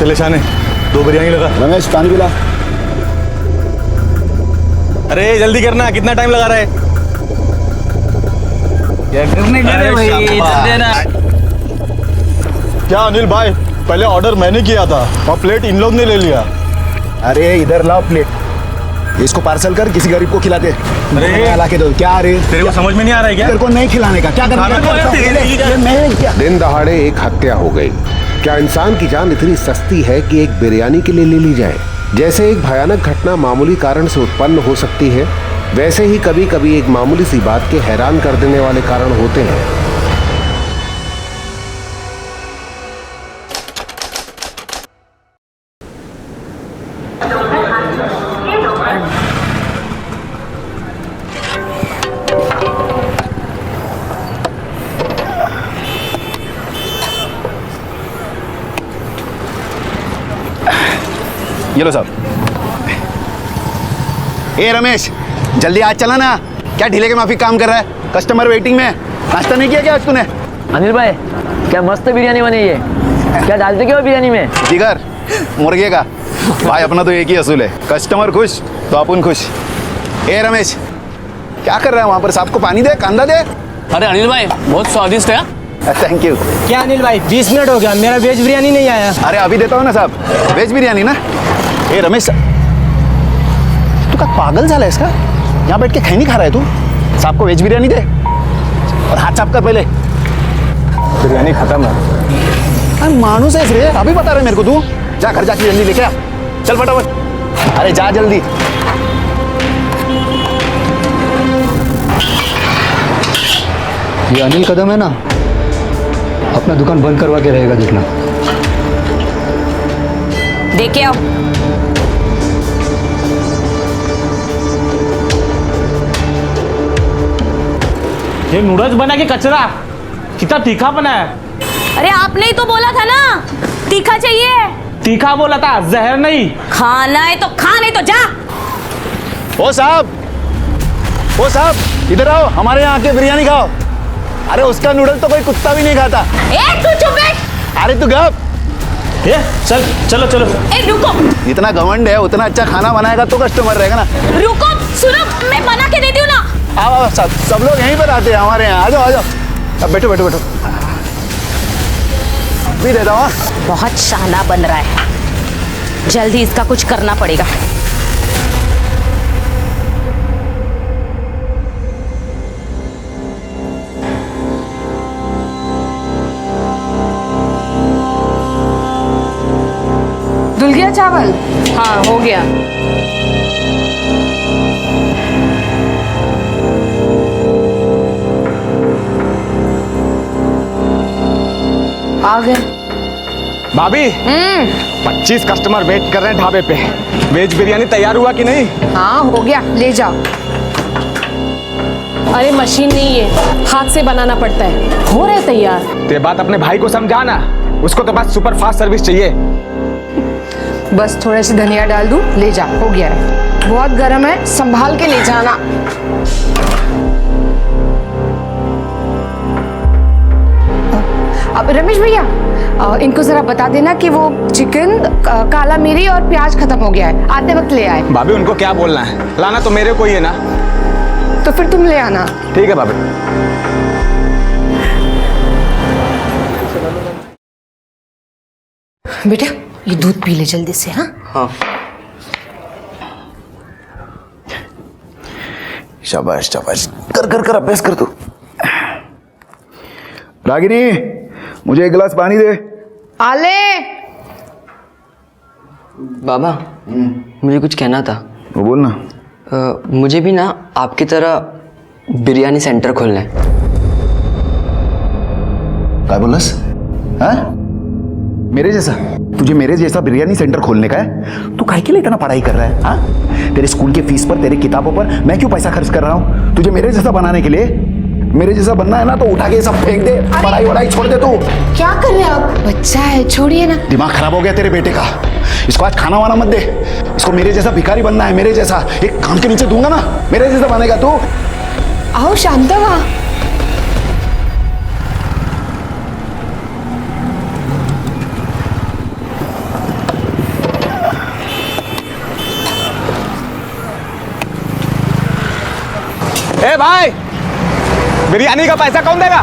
चले शाने, 2 बिरयानी लगा। रमेश पानी पिला। अरे जल्दी करना, कितना टाइम लगा रहा है? क्या अनिल भाई, पहले ऑर्डर मैंने किया था और प्लेट इन लोग ने ले लिया। अरे इधर लाओ प्लेट, इसको पार्सल कर किसी गरीब को खिला दे। अरे ला के दो। क्या अरे तेरे को समझ में नहीं आ रहा है क्या? तेरे को नहीं खिलाने का क्या करना? दिन दहाड़े एक हत्या हो गई। क्या इंसान की जान इतनी सस्ती है कि एक बिरयानी के लिए ले ली जाए? जैसे एक भयानक घटना मामूली कारण से उत्पन्न हो सकती है, वैसे ही कभी कभी एक मामूली सी बात के हैरान कर देने वाले कारण होते हैं। ये लो साहब। ए रमेश, जल्दी आज चला ना। क्या ढीले के माफी काम कर रहा है? कस्टमर वेटिंग में। नाश्ता नहीं किया क्या आज तूने? अनिल भाई, क्या मस्त बिरयानी बनी है। क्या डालते क्या हो बिरयानी में? जिगर मुर्गे का। भाई अपना तो एक ही असूल है, कस्टमर खुश तो अपन खुश। ए रमेश, क्या कर रहा है वहाँ पर? साहब को पानी दे, कांदा दे। अरे अनिल भाई, बहुत स्वादिष्ट है। Thank you. क्या अनिल भाई, 20 मिनट हो गया, मेरा वेज बिरयानी नहीं आया। अरे अभी देता हूँ ना साहब, वेज बिरयानी ना। ए रमेश, तू का पागल झाला इसका? यहाँ बैठ के खैनी खा रहा है तू? साहब को वेज बिरयानी दे और हाथ साफ कर पहले। बिरयानी खत्म है। अरे मानूस है रे, अभी बता रहे मेरे को तू? जा घर जाके जल्दी लेके आ, चल फटाफट। अरे जा जल्दी। ये अनिल कदम है ना, अपना दुकान बंद करवा के रहेगा, देखना। देखे आओ। ये नूडल्स बना के कचरा, कितना तीखा बना है। अरे आपने ही तो बोला था ना तीखा चाहिए। तीखा बोला था, जहर नहीं। खाना है तो खा, नहीं तो जा। ओ साहब इधर आओ, हमारे यहाँ आके बिरयानी खाओ। अरे उसका नूडल तो कोई कुत्ता भी नहीं खाता। ए तू चुप बैठ। अरे तू गप। ये चल, चलो चलो। ए रुको। इतना घमंड है, उतना अच्छा खाना बनाएगा तो कस्टमर रहेगा ना। रुको, सुनो, मैं बना के देती हूँ ना। आओ सब लोग यहीं पर आते हैं हमारे यहाँ। आ जाओ आ जाओ, अब बैठो बैठो बैठो। भी देता हूँ। बहुत शाना बन रहा है, जल्दी इसका कुछ करना पड़ेगा। धुल गया चावल? हाँ हो गया। आ गए। भाभी, 25 कस्टमर वेट कर रहे हैं ढाबे पे। वेज बिरयानी तैयार हुआ कि नहीं? हाँ हो गया, ले जाओ। अरे मशीन नहीं है, हाथ से बनाना पड़ता है। हो रहे तैयार। ते बात अपने भाई को समझाना, उसको तो बस सुपर फास्ट सर्विस चाहिए। बस थोड़े से धनिया डाल दूं, ले जा, हो गया है। बहुत गर्म है, संभाल के ले जाना। अब रमेश भैया, इनको जरा बता देना कि वो चिकन, काला मिरी और प्याज खत्म हो गया है, आते वक्त ले आए। भाभी उनको क्या बोलना है? लाना तो मेरे को ही है ना। तो फिर तुम ले आना। ठीक है भाभी। बेटा ये दूध पी ले जल्दी से। हाँ शाबाश शाबाश, कर कर कर अभ्यास कर तू। रागिनी, मुझे एक गिलास पानी दे। आले। बाबा, मुझे कुछ कहना था। वो बोल ना। मुझे भी ना आपकी तरह बिरयानी सेंटर खोलना है। क्या बोलस? हाँ? मेरे जैसा? तुझे मेरे जैसा बिरयानी सेंटर खोलने का है? तू काहे के लिए इतना पढ़ाई कर रहा है? हाँ? तेरे स्कूल की फीस पर, तेरे किताबों पर मैं क्यों पैसा खर्च कर रहा हूँ? तुझे मेरे जैसा बनाने के लिए? मेरे जैसा बनना है ना तो उठा के सब फेंक दे, पढ़ाई वढ़ाई छोड़ दे तू। क्या कर रहे हो आप? बच्चा है, छोड़िए ना। दिमाग खराब हो गया तेरे बेटे का। इसको आज खाना वाना मत दे। इसको मेरे जैसा भिखारी बनना है, मेरे जैसा। एक काम के नीचे दूंगा ना, मेरे जैसा बनेगा तू। आओ शांतवा। ए भाई, बिरयानी का पैसा कौन देगा?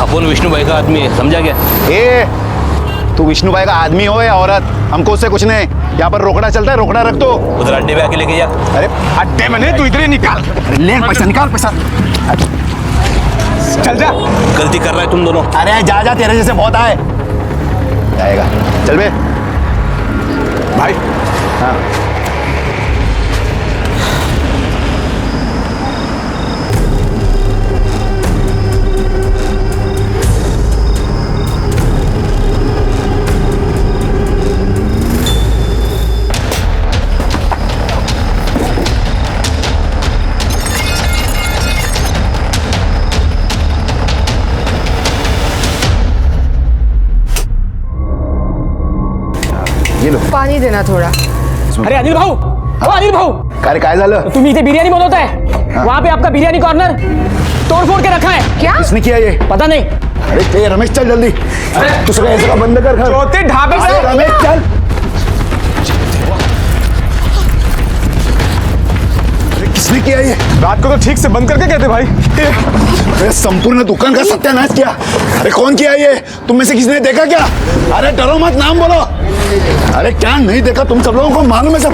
अपन विष्णु भाई का आदमी है, समझा क्या? ए, तू विष्णु भाई का आदमी हो या औरत, हमको उससे कुछ नहीं। यहाँ पर रोकड़ा चलता है, रोकड़ा रख दो। उधर अड्डे पे आके लेके जा। अरे अड्डे में नहीं, तू इधर ही निकाल। ले पैसा, निकाल पैसा। चल जा। गलती कर रहा है तुम दोनों। अरे जा जा, तेरे जैसे बहुत आए। जाएगा, चल बे भाई। हाँ। ये लो पानी देना थोड़ा। अरे अनिल भाऊ, ओ अनिल भाऊ, काय झालं? तुम इथे बिरयानी बनवता है, वहाँ पे आपका बिरयानी कॉर्नर तोड़-फोड़ के रखा है। क्या? किसने किया ये? पता नहीं। अरे ये रमेश, चल जल्दी। तू सगळं हे सगळं बंद कर घर। ज्योति ढाबे से। अरे रमेश चल। अरे किसने किया ये? रात को तो ठीक से बंद करके गए थे भाई। अरे संपूर्ण दुकान का सत्यानाश किया। अरे कौन किया ये? तुम में से किसी ने देखा क्या? अरे डरो मत, नाम बोलो। अरे क्या नहीं देखा? तुम सब लोगों को मालूम है सब।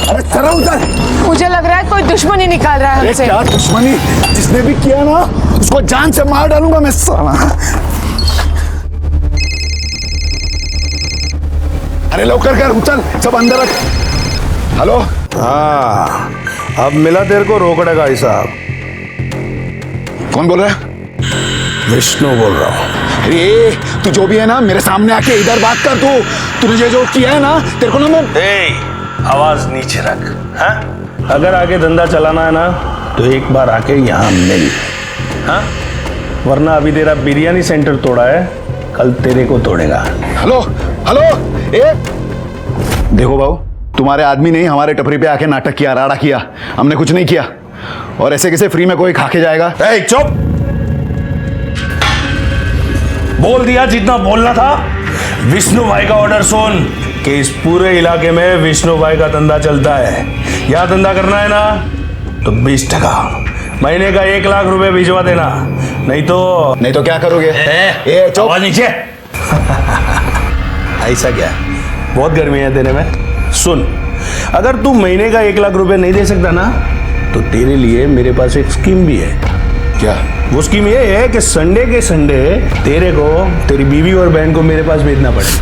अरे चलो उधर। मुझे लग रहा है कोई दुश्मनी निकाल रहा है अरे हमसे। क्या दुश्मनी? जिसने भी किया ना, उसको जान से मार डालूंगा मैं साला। अरे लवकर कर, उचल, सब अंदर रख। हेलो। हाँ, अब मिला तेरे को रोकड़े का हिसाब। कौन बोल रहा है? विष्णु बोल रहा हूँ। अरे तू जो भी है ना, मेरे सामने आके इधर बात कर। तूने जो किया है ना, तेरे को ना मैं आवाज नीचे रख। हाँ? अगर आगे धंधा चलाना है ना, तो एक बार आके यहाँ मिल। हाँ? वरना अभी तेरा बिरयानी सेंटर तोड़ा है, कल तेरे को तोड़ेगा। Hello hello. ए देखो बाबू, तुम्हारे आदमी नहीं हमारे टपरी पे आके नाटक किया, राड़ा किया। हमने कुछ नहीं किया। और ऐसे कैसे फ्री में कोई खा के जाएगा? चुप। बोल दिया जितना बोलना था। विष्णु भाई का ऑर्डर सुन कि इस पूरे इलाके में विष्णु भाई का धंधा चलता है। यह धंधा करना है ना, तो 20% महीने का 1 लाख रुपए भिजवा देना, नहीं तो क्या करोगे? ए चुप। आवाज नीचे। ऐसा क्या? बहुत गर्मी है तेरे में। सुन, अगर तू महीने का 1 लाख रुपए नहीं दे सकता ना, तो तेरे लिए मेरे पास एक स्कीम भी है। क्या? वो स्कीम ये है कि संडे के संडे तेरे को तेरी बीवी और बहन को मेरे पास भेजना पड़ेगा।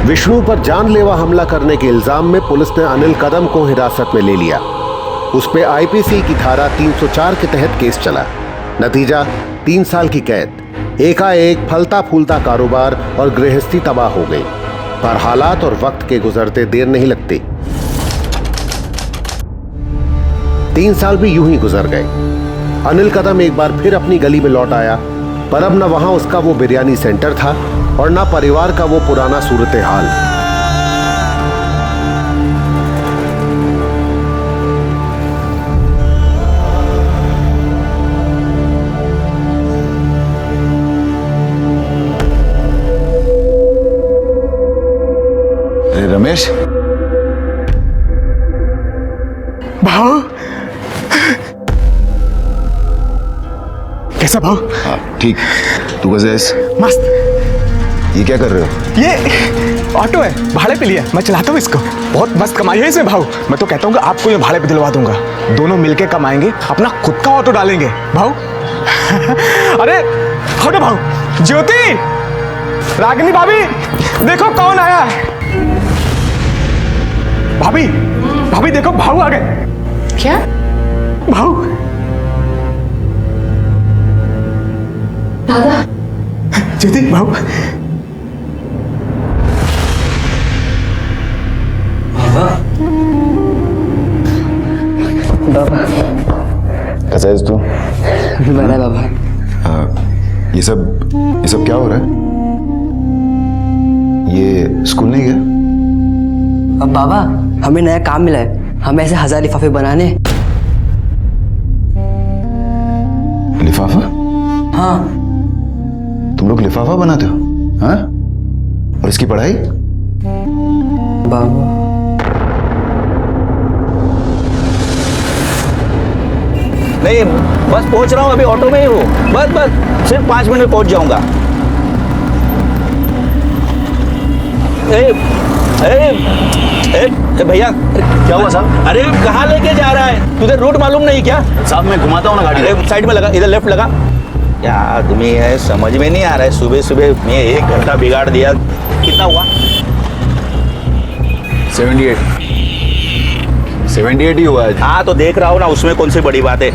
विष्णु पर जानलेवा हमला करने के इल्जाम में पुलिस ने अनिल कदम को हिरासत में ले लिया। उस पे आईपीसी की धारा 304 के तहत केस चला। नतीजा 3 साल की कैद। एकाएक फलता फूलता कारोबार और गृहस्थी तबाह हो गई। पर हालात और वक्त के गुजरते देर नहीं लगती। 3 साल भी यूं ही गुजर गए। अनिल कदम एक बार फिर अपनी गली में लौट आया, पर अब न वहां उसका वो बिरयानी सेंटर था और न परिवार का वो पुराना सूरत हाल। अरे रमेश। भाव कैसा भाव? हाँ ठीक। तू कैसे है? मस्त। ये क्या कर रहे हो? ये ऑटो है, भाड़े पे लिया, मैं चलाता हूँ इसको। बहुत मस्त कमाई है इसमें भाव। मैं तो कहता हूँ कि आपको ये भाड़े पे दिलवा दूंगा। दोनों मिलके कमाएंगे, अपना खुद का ऑटो डालेंगे भाव। अरे हटो भाव। ज्योति, रागिनी भाभी, देखो कौन आया है। भाभी, भाभी देखो भाव आ गए। क्या? भाव। दादा। ज्योति, भाव। बाबा। कैसा है तू? बड़ा बाबा। हाँ, ये सब क्या हो रहा है? ये स्कूल नहीं गया? अब बाबा, हमें नया काम मिला है। हमें ऐसे 1000 लिफाफे बनाने। लिफाफा? हाँ। तुम लोग लिफाफा बनाते हो? हाँ? और इसकी पढ़ाई? बाबा। नहीं बस पहुंच रहा हूँ, अभी ऑटो में ही हूँ। बस सिर्फ 5 मिनट में पहुंच जाऊंगा। भैया क्या हुआ साहब? अरे कहाँ लेके जा रहा है? तुझे रूट मालूम नहीं क्या? साहब मैं घुमाता हूँ ना गाड़ी। अरे साइड में लगा, इधर लेफ्ट लगा। क्या आदमी है, समझ में नहीं आ रहा है। सुबह सुबह मैं 1 घंटा बिगाड़ दिया। कितना हुआ? 78 ही हुआ है। हाँ तो देख रहा हूँ ना, उसमें कौन सी बड़ी बात है।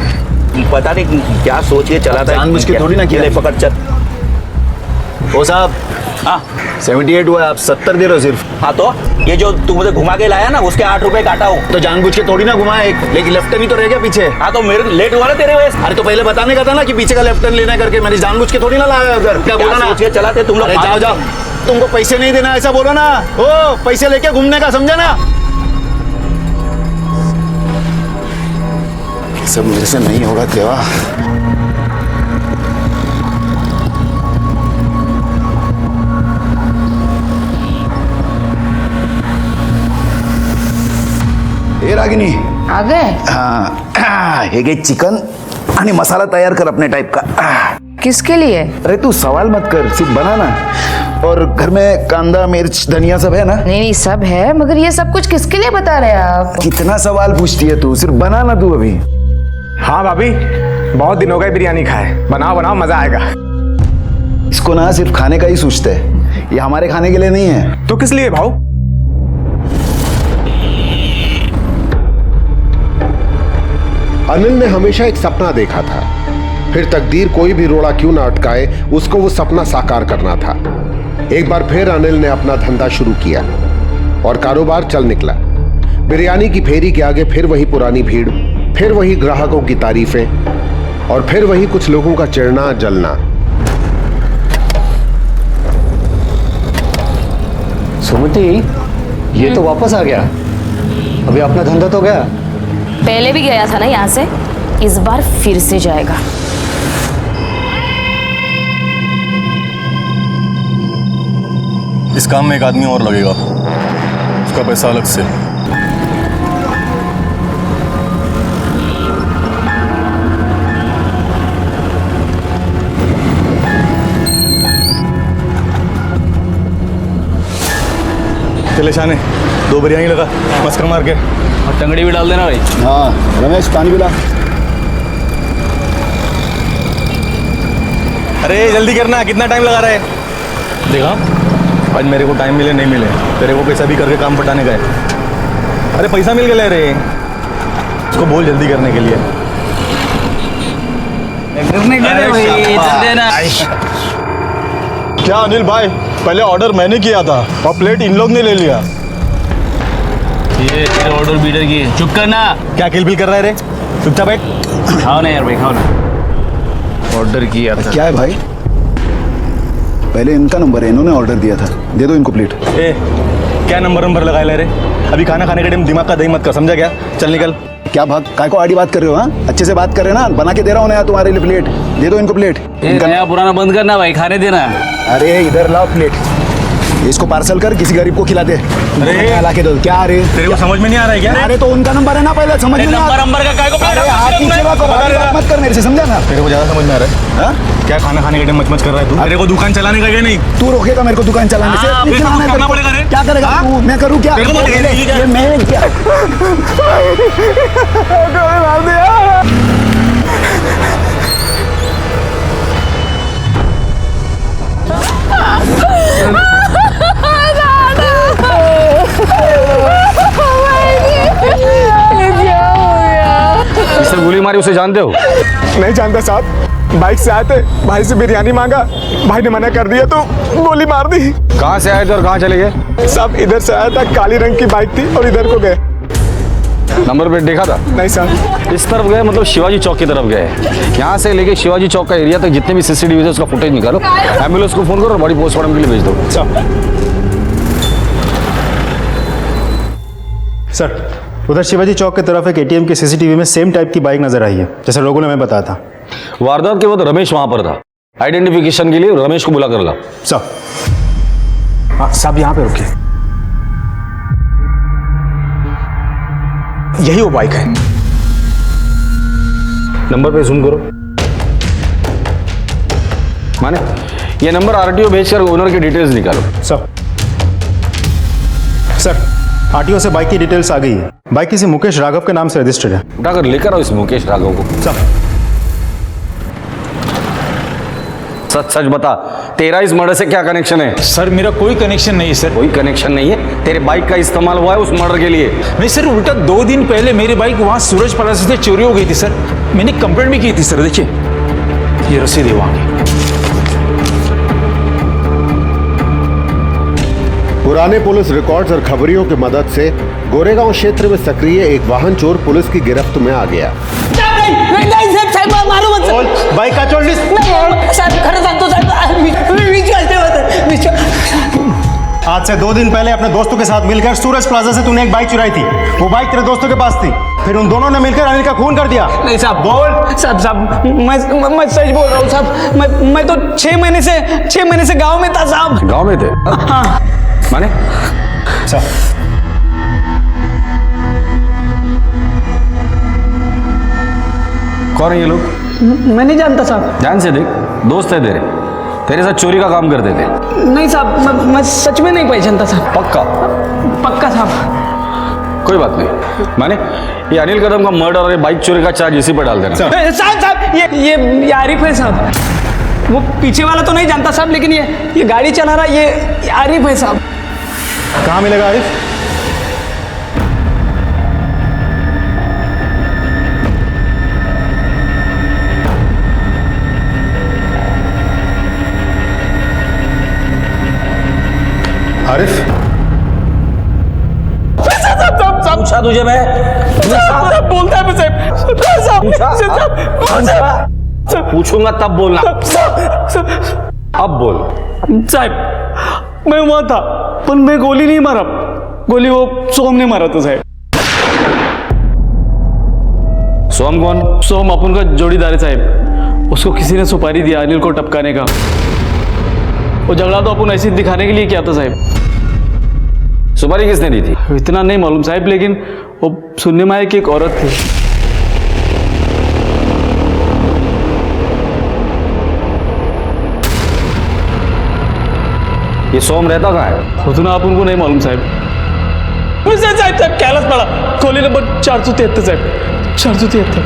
पता नहीं क्या सोच के चला था। जानबूझ के थोड़ी ना किया। ले पकड़ चल। ओ साहब, हाँ 78 हुआ है, आप 70 दे रहे हो सिर्फ। हाँ तो ये जो तू मुझे घुमा के लाया ना, उसके 8 रुपए काटा हूँ। तो जानबूझ के थोड़ी ना घुमाया, एक लेकिन लेफ्ट टर्न ही तो रह गया पीछे। हाँ तो मेरे लेट हुआ ना तेरे वजह। अरे तो पहले बताने का था ना कि पीछे का लेफ्ट टर्न लेना करके। मैंने जानबूझ के थोड़ी ना लाया उधर। क्या बोला ना, सोच के चलाते तुम लोग। अरे जाओ जाओ, तुमको पैसे नहीं देना ऐसा बोलो ना। ओ पैसे लेके घूमने का, समझा ना। सब मेरे से नहीं होगा देवा। ए रागिनी, आ गए? हाँ हे घे चिकन आणि मसाला तयार कर अपने टाइप का। किसके लिए? अरे तू सवाल मत कर, सिर्फ बनाना। और घर में कांदा मिर्च धनिया सब है ना? नहीं सब है, मगर ये सब कुछ किसके लिए बता रहे हैं आप? कितना सवाल पूछती है तू, सिर्फ बनाना तू अभी। हाँ भाभी, बहुत दिन हो गए बिरयानी खाए। बनाओ बनाओ, मजा आएगा। इसको ना सिर्फ खाने का ही सोचते है, ये हमारे खाने के लिए नहीं है। तो किस लिए भाऊ? अनिल ने हमेशा एक सपना देखा था, फिर तकदीर कोई भी रोड़ा क्यों ना अटकाए, उसको वो सपना साकार करना था। एक बार फिर अनिल ने अपना धंधा शुरू किया और कारोबार चल निकला। बिरयानी की फेरी के आगे फिर वही पुरानी भीड़, फिर वही ग्राहकों की तारीफें और फिर वही कुछ लोगों का चिढ़ना जलना। सुमति, ये तो वापस आ गया। अभी अपना धंधा तो गया। पहले भी गया था ना यहाँ से, इस बार फिर से जाएगा। इस काम में एक आदमी और लगेगा, उसका पैसा अलग से। चले शाने, 2 बिरयानी लगा मस्कर मार के, और टंगड़ी भी डाल देना भाई। हाँ रमेश, पानी पिला। अरे जल्दी करना, कितना टाइम लगा रहा है? देखा, आज मेरे को टाइम मिले नहीं मिले, तेरे को कैसा भी करके काम पटाने का है। अरे पैसा मिल गया रे, उसको बोल जल्दी करने के लिए। क्या अनिल भाई, पहले ऑर्डर मैंने किया था और प्लेट इन लोग ने ले लिया। ये तेरे ऑर्डर बीटर की, चुप करना। क्या किलबिल कर रहा है रे? चुपचाप बैठ। खाओ ना यार भाई, खाओ ना। ऑर्डर किया था। क्या है भाई? पहले इनका नंबर है, इन्होंने ऑर्डर दिया था। दे दो इनको प्लेट। ए, क्या नंबर लगा ले रे? अभी खाना खाने के टाइम दिमाग का दही मत कर, समझा क्या? चल निकल। क्या भाग, काय को आड़ी बात कर रहे हो? हाँ अच्छे से बात कर रहे हो ना, बना के दे रहा हूँ ना तुम्हारे लिए प्लेट। दे दो इनको प्लेट। नया पुराना बंद करना भाई, खाने देना। अरे इधर लाओ प्लेट, इसको पार्सल कर, किसी गरीब को खिला दे। अरे ला के दो। क्या अरे तेरे को समझ में नहीं आ रहा है क्या? अरे तो उनका नंबर है ना, पहले समझ में नंबर का काय को हाथ नीचे रखो, बात मत कर मेरे से, समझा ना? तेरे को ज्यादा समझ में आ रहा है? हाँ? क्या खाना खाने के टाइम मच कर रहा है तू? तेरे को दुकान चलाने का क्या नहीं? तू रोकेगा मेरे को दुकान चलाने से? हाँ, नहीं चलाना है करना तेरे को। पड़ेगा रे। क्या करेगा तू? मैं करूँ क्या? तेरे को तो ये मैं क्या? इससे गोली मारी, उसे जानते हो? नहीं जानता साहब, बाइक से आए थे, भाई से बिरयानी मांगा, भाई ने मना कर दिया तो गोली मार दी। कहाँ से आए थे और कहाँ चले गए? साहब इधर से आया था, काली रंग की बाइक थी और इधर को गए। नंबर प्लेट देखा था? नहीं साहब। इस तरफ गए मतलब शिवाजी चौक की तरफ गए। यहाँ से लेके शिवाजी चौक का एरिया तक जितने भी सीसीटीवी है उसका फुटेज निकालो, एम्बुलेंस को फोन करो और बॉडी पोस्टमार्टम के लिए भेज दो। सर, उधर शिवाजी चौक की तरफ एक एटीएम के सीसीटीवी में सेम टाइप की बाइक नजर आई है, जैसे लोगों ने हमें बताया था। वारदात के वक्त रमेश वहां पर था। आइडेंटिफिकेशन के लिए रमेश को बुला कर ला। सर। हाँ साहब, यहाँ पे रुकिए। यही वो बाइक है। नंबर पे जूम करो। माने ये नंबर आरटीओ भेजकर ओनर की डिटेल्स निकालो। सर आरटीओ से बाइक की डिटेल्स आ गई है। बाइक किसी मुकेश राघव के नाम से रजिस्टर्ड है। उठाकर लेकर आओ इस मुकेश राघव को। सच सच बता, तेरा इस मर्डर से क्या कनेक्शन है? सर मेरा कोई कनेक्शन नहीं है सर। कोई कनेक्शन नहीं है? तेरे बाइक का इस्तेमाल हुआ है उस मर्डर के लिए? नहीं सर, उल्टा 2 दिन पहले मेरी बाइक वहां सूरज प्लाजा से चोरी हो गई थी सर। मैंने कंप्लेंट भी की थी सर। देखिए ये रसीद है वहां की। पुराने पुलिस रिकॉर्ड्स और खबरियों की मदद से गोरेगांव क्षेत्र में सक्रिय एक वाहन चोर पुलिस की गिरफ्त में आ गया। बाइक का चोर आज से 2 दिन पहले अपने दोस्तों के साथ मिलकर सूरज प्लाजा से तूने एक बाइक चुराई थी। वो बाइक तेरे दोस्तों के पास थी, फिर उन दोनों ने मिलकर अनिल का खून कर दिया। नहीं साहब, बोल। साहब मैं सच बोल रहा हूँ साहब। मैं तो 6 महीने से गांव में था साहब। गांव में थे? हाँ। माने कौन है ये लोग? मैं नहीं जानता साहब। ध्यान से देख, दोस्त है तेरे साथ चोरी का काम करते थे। नहीं साहब, मैं सच में नहीं पहचानता साहब। पक्का साहब। कोई बात नहीं। माने ये अनिल कदम का मर्डर और ये बाइक चोरी का चार्ज इसी पर डाल देना। साहब ये आरिफ है साहब। वो पीछे वाला तो नहीं जानता साहब, लेकिन ये गाड़ी चला रहा ये आरिफ है साहब। कहाँ मिलेगा आरिफ? आरिफ पूछा तुझे मैं? बोलता है पूछूंगा तब बोलना। अब बोल। साहब मैं वहां था, पर मैं गोली नहीं मारा। गोली वो सोम ने मारा था साहब। सोम कौन? सोम अपन का जोड़ीदार है साहब। उसको किसी ने सुपारी दिया अनिल को टपकाने का। वो झगड़ा तो अपन ऐसे दिखाने के लिए किया था साहब। सुपारी किसने दी थी? इतना नहीं मालूम साहब, लेकिन वो सुनने में आया कि एक औरत थी। ये सोम रहता कहाँ है? उतना आप उनको नहीं मालूम साहब। मुझसे साहब कैलाश पड़ा, खोली नंबर 473 साहब। 473।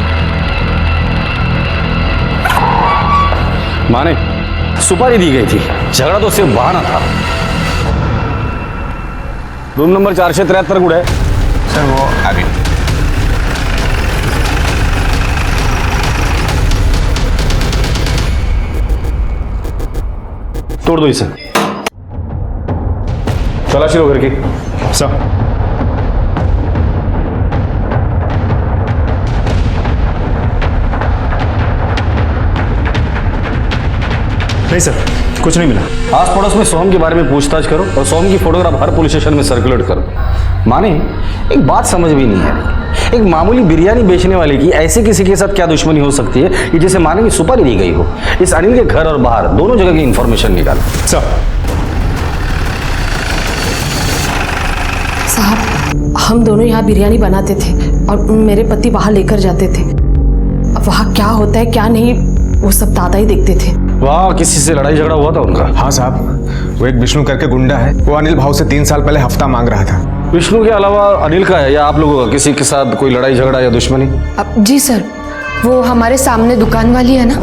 माने सुपारी दी गई थी, झगड़ा तो सिर्फ बहाना था। रूम नंबर 473 गुड़ है सर। वो आगे तोड़ दो इसे। तलाशी लो घर की। सर नहीं सर, कुछ नहीं मिला। आस पड़ोस में सोम के बारे में पूछताछ करो और सोम की फोटोग्राफ हर पुलिस स्टेशन में सर्कुलेट करो। माने एक बात समझ भी नहीं आ रही, एक मामूली बिरयानी बेचने वाले की ऐसे किसी के साथ क्या दुश्मनी हो सकती है कि जिसे माने की सुपारी दी गई हो? इस अनिल के घर और बाहर दोनों जगह की इंफॉर्मेशन निकालो। साहब हम दोनों यहाँ बिरयानी बनाते थे और मेरे पति वहाँ लेकर जाते थे। अब वहाँ क्या होता है क्या नहीं वो सब दादा ही देखते थे। वाह, किसी से लड़ाई झगड़ा हुआ था उनका? हाँ साहब, वो एक विष्णु करके गुंडा है। वो अनिल भाव से 3 साल पहले हफ्ता मांग रहा था। विष्णु के अलावा अनिल का है या आप लोगों का किसी के साथ कोई लड़ाई झगड़ा या दुश्मनी? जी सर, वो हमारे सामने दुकान वाली है ना,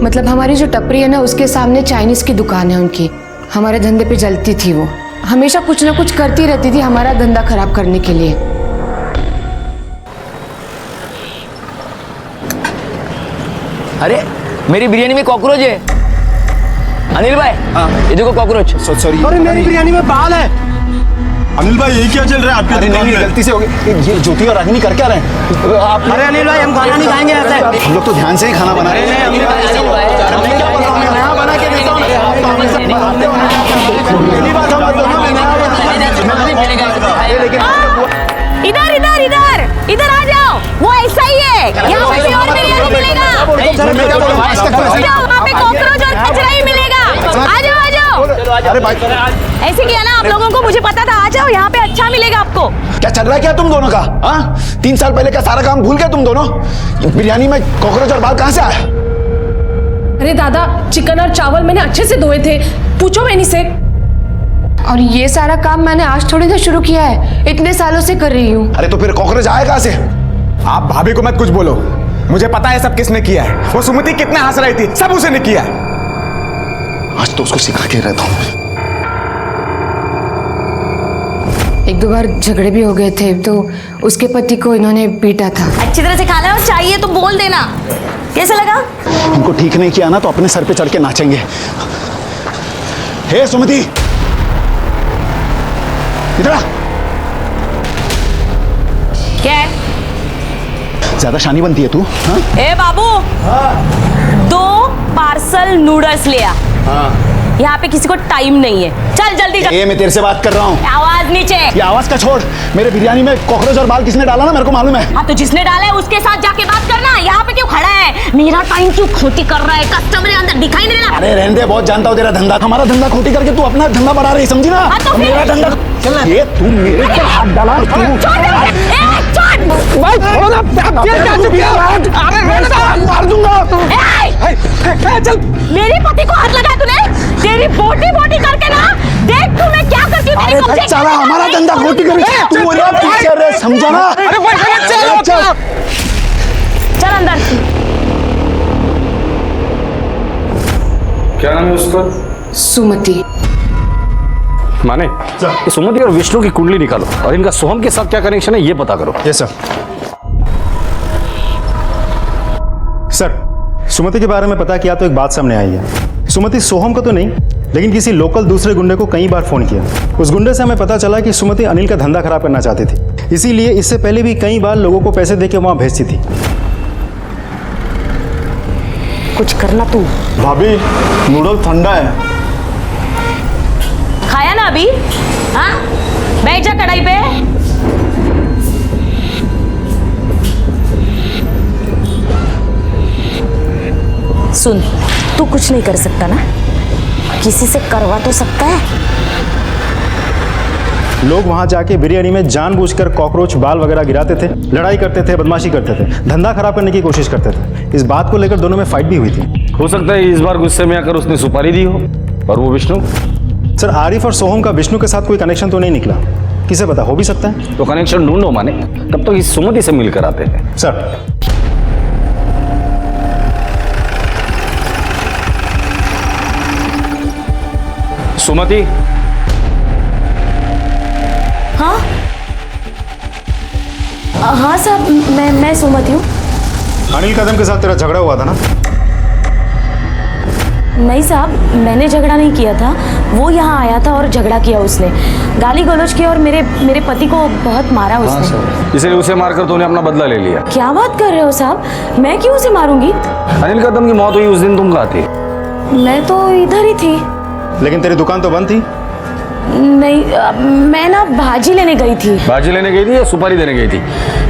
मतलब हमारी जो टपरी है ना उसके सामने चाइनीज की दुकान है उनकी। हमारे धंधे पे जलती थी वो, हमेशा कुछ ना कुछ करती रहती थी हमारा धंधा खराब करने के लिए। अरे मेरी बिरयानी में कॉकरोच है। अनिल भाई, ये देखो कॉकरोच। सॉरी। अरे मेरी बिरयानी में बाल है। अनिल भाई यही क्या चल रहा है आपके दुकान में? गलती से हो गई। ये ज्योति और रागिनी कर क्या रहे हैं? अरे अनिल भाई, हम खाना नहीं खाएंगे ऐसे। हम लोग तो ध्यान से ही खाना बना रहे हैं। इधर इधर इधर इधर आ जाओ, वो ऐसा ही है। यहाँ पे और बिरयानी मिलेगा। वहाँ पे कॉकरोच और कचरा ही मिलेगा। आ जाओ आ जाओ। अरे भाई ऐसे किया ना आप लोगों को, मुझे पता था। आ जाओ, यहाँ पे अच्छा मिलेगा आपको। क्या चल रहा है क्या तुम दोनों का? हाँ, 3 साल पहले का सारा काम भूल गए तुम दोनों? बिरयानी में कॉकरोच और बाल कहाँ से आया? अरे दादा, चिकन और चावल मैंने अच्छे से धोए थे, पूछो मैनी से। और ये सारा काम मैंने आज थोड़ी ना शुरू किया है, इतने सालों से कर रही हूँ। अरे तो फिर कॉकरोच आया कहाँ से? आप भाभी को मत कुछ बोलो, मुझे पता है सब किसने किया है। वो सुमति कितने हंस रही थी, सब उसे ने किया है। आज तो उसको सिखा के रहता हूँ। 1-2 बार झगड़े भी हो गए थे, तो उसके पति को इन्होंने पीटा था। अच्छी तरह से खाना और चाहिए तो बोल देना। कैसा लगा? उनको ठीक नहीं किया ना तो अपने सर पे चढ़ के नाचेंगे। हे सुमति, इधर आ। क्या है? ज्यादा शानी बनती है तू? हाँ? ए बाबू, 2 पार्सल नूडल्स ले आ। यहाँ पे किसी को टाइम नहीं है, चल जल्दी चल। मैं तेरे से बात कर रहा हूँ। आवाज नीचे। ये आवाज का छोड़, मेरे बिरयानी में कॉकरोच और बाल किसने डाला ना मेरे को मालूम है। हाँ तो जिसने डाला है उसके साथ जाके बात करना। यहाँ पे क्यों खड़ा है? मेरा टाइम क्यों खोटी कर रहा है? कस्टमर अंदर दिखाई नहीं दे रहा। अरे रहने दे, बहुत जानता हूँ तेरा धंधा। हमारा धंधा खोटी करके तू अपना धंधा बढ़ा रही, समझी ना? हाँ तो मेरा धंधा ये तू मेरे ऊपर हाथ डाला। भाई छोड़ो ना, मार दूंगा। चल। मेरे पति को हाथ लगाया तूने? तेरी बोटी बोटी करके ना, देख तू मैं क्या करती हूँ। अरे भाई चला, हमारा धंधा खोटी करके तू मेरा पीछे रहे, समझा ना? अरे भाई चल। चल अंदर। क्या नाम है उसका? सुमति। माने ये सुमति और विष्णु की कुंडली निकालो और इनका सोहम के साथ क्या कनेक्शन है ये पता करो। Yes sir. सर, सुमति के बारे में पता किया तो एक बात सामने आई है। सुमति सोहम का तो नहीं, लेकिन किसी लोकल दूसरे गुंडे को कई बार फोन किया। उस गुंडे से हमें पता चला कि सुमति अनिल का धंधा खराब करना चाहती थी, इसीलिए इससे पहले भी कई बार लोगों को पैसे देके वहां भेजती थी। कुछ करना तू। भाभी, नूडल ठंडा है। खाया ना अभी? हाँ, बैठ जा कढ़ाई पे। सुन, तू कुछ नहीं कर सकता ना, किसी से करवा तो सकता है। लोग वहां जाके बिरयानी में जानबूझकर कॉकरोच बाल वगैरह गिराते थे, लड़ाई करते थे, बदमाशी करते थे, धंधा खराब करने की कोशिश करते थे। इस बात को लेकर दोनों में फाइट भी हुई थी। हो सकता है इस बार गुस्से में आकर उसने सुपारी दी हो। और वो विष्णु? सर, आरिफ और सोहम का विष्णु के साथ कोई कनेक्शन तो नहीं निकला, किसे पता, हो भी सकता है। तो कनेक्शन ढूंढो माने, तब तो इस सुमति से मिलकर आते हैं। सर, सुमति। हाँ हाँ साहब, मैं सुमति हूँ। अनिल कदम के साथ तेरा झगड़ा हुआ था ना? नहीं साहब, मैंने झगड़ा नहीं किया था, वो यहाँ आया था और झगड़ा किया उसने, गाली गलौज की और मेरे पति को बहुत मारा उसने। इसलिए उसे मारकर तूने अपना बदला ले लिया। क्या बात कर रहे हो साहब, मैं क्यों उसे मारूंगी? अनिल कदम की मौत हुई उस दिन तुम कहाँ थी? मैं तो इधर ही थी। लेकिन तेरी दुकान तो बंद थी। नहीं, मैं ना भाजी लेने गई थी। भाजी लेने गई थी या सुपारी देने गई थी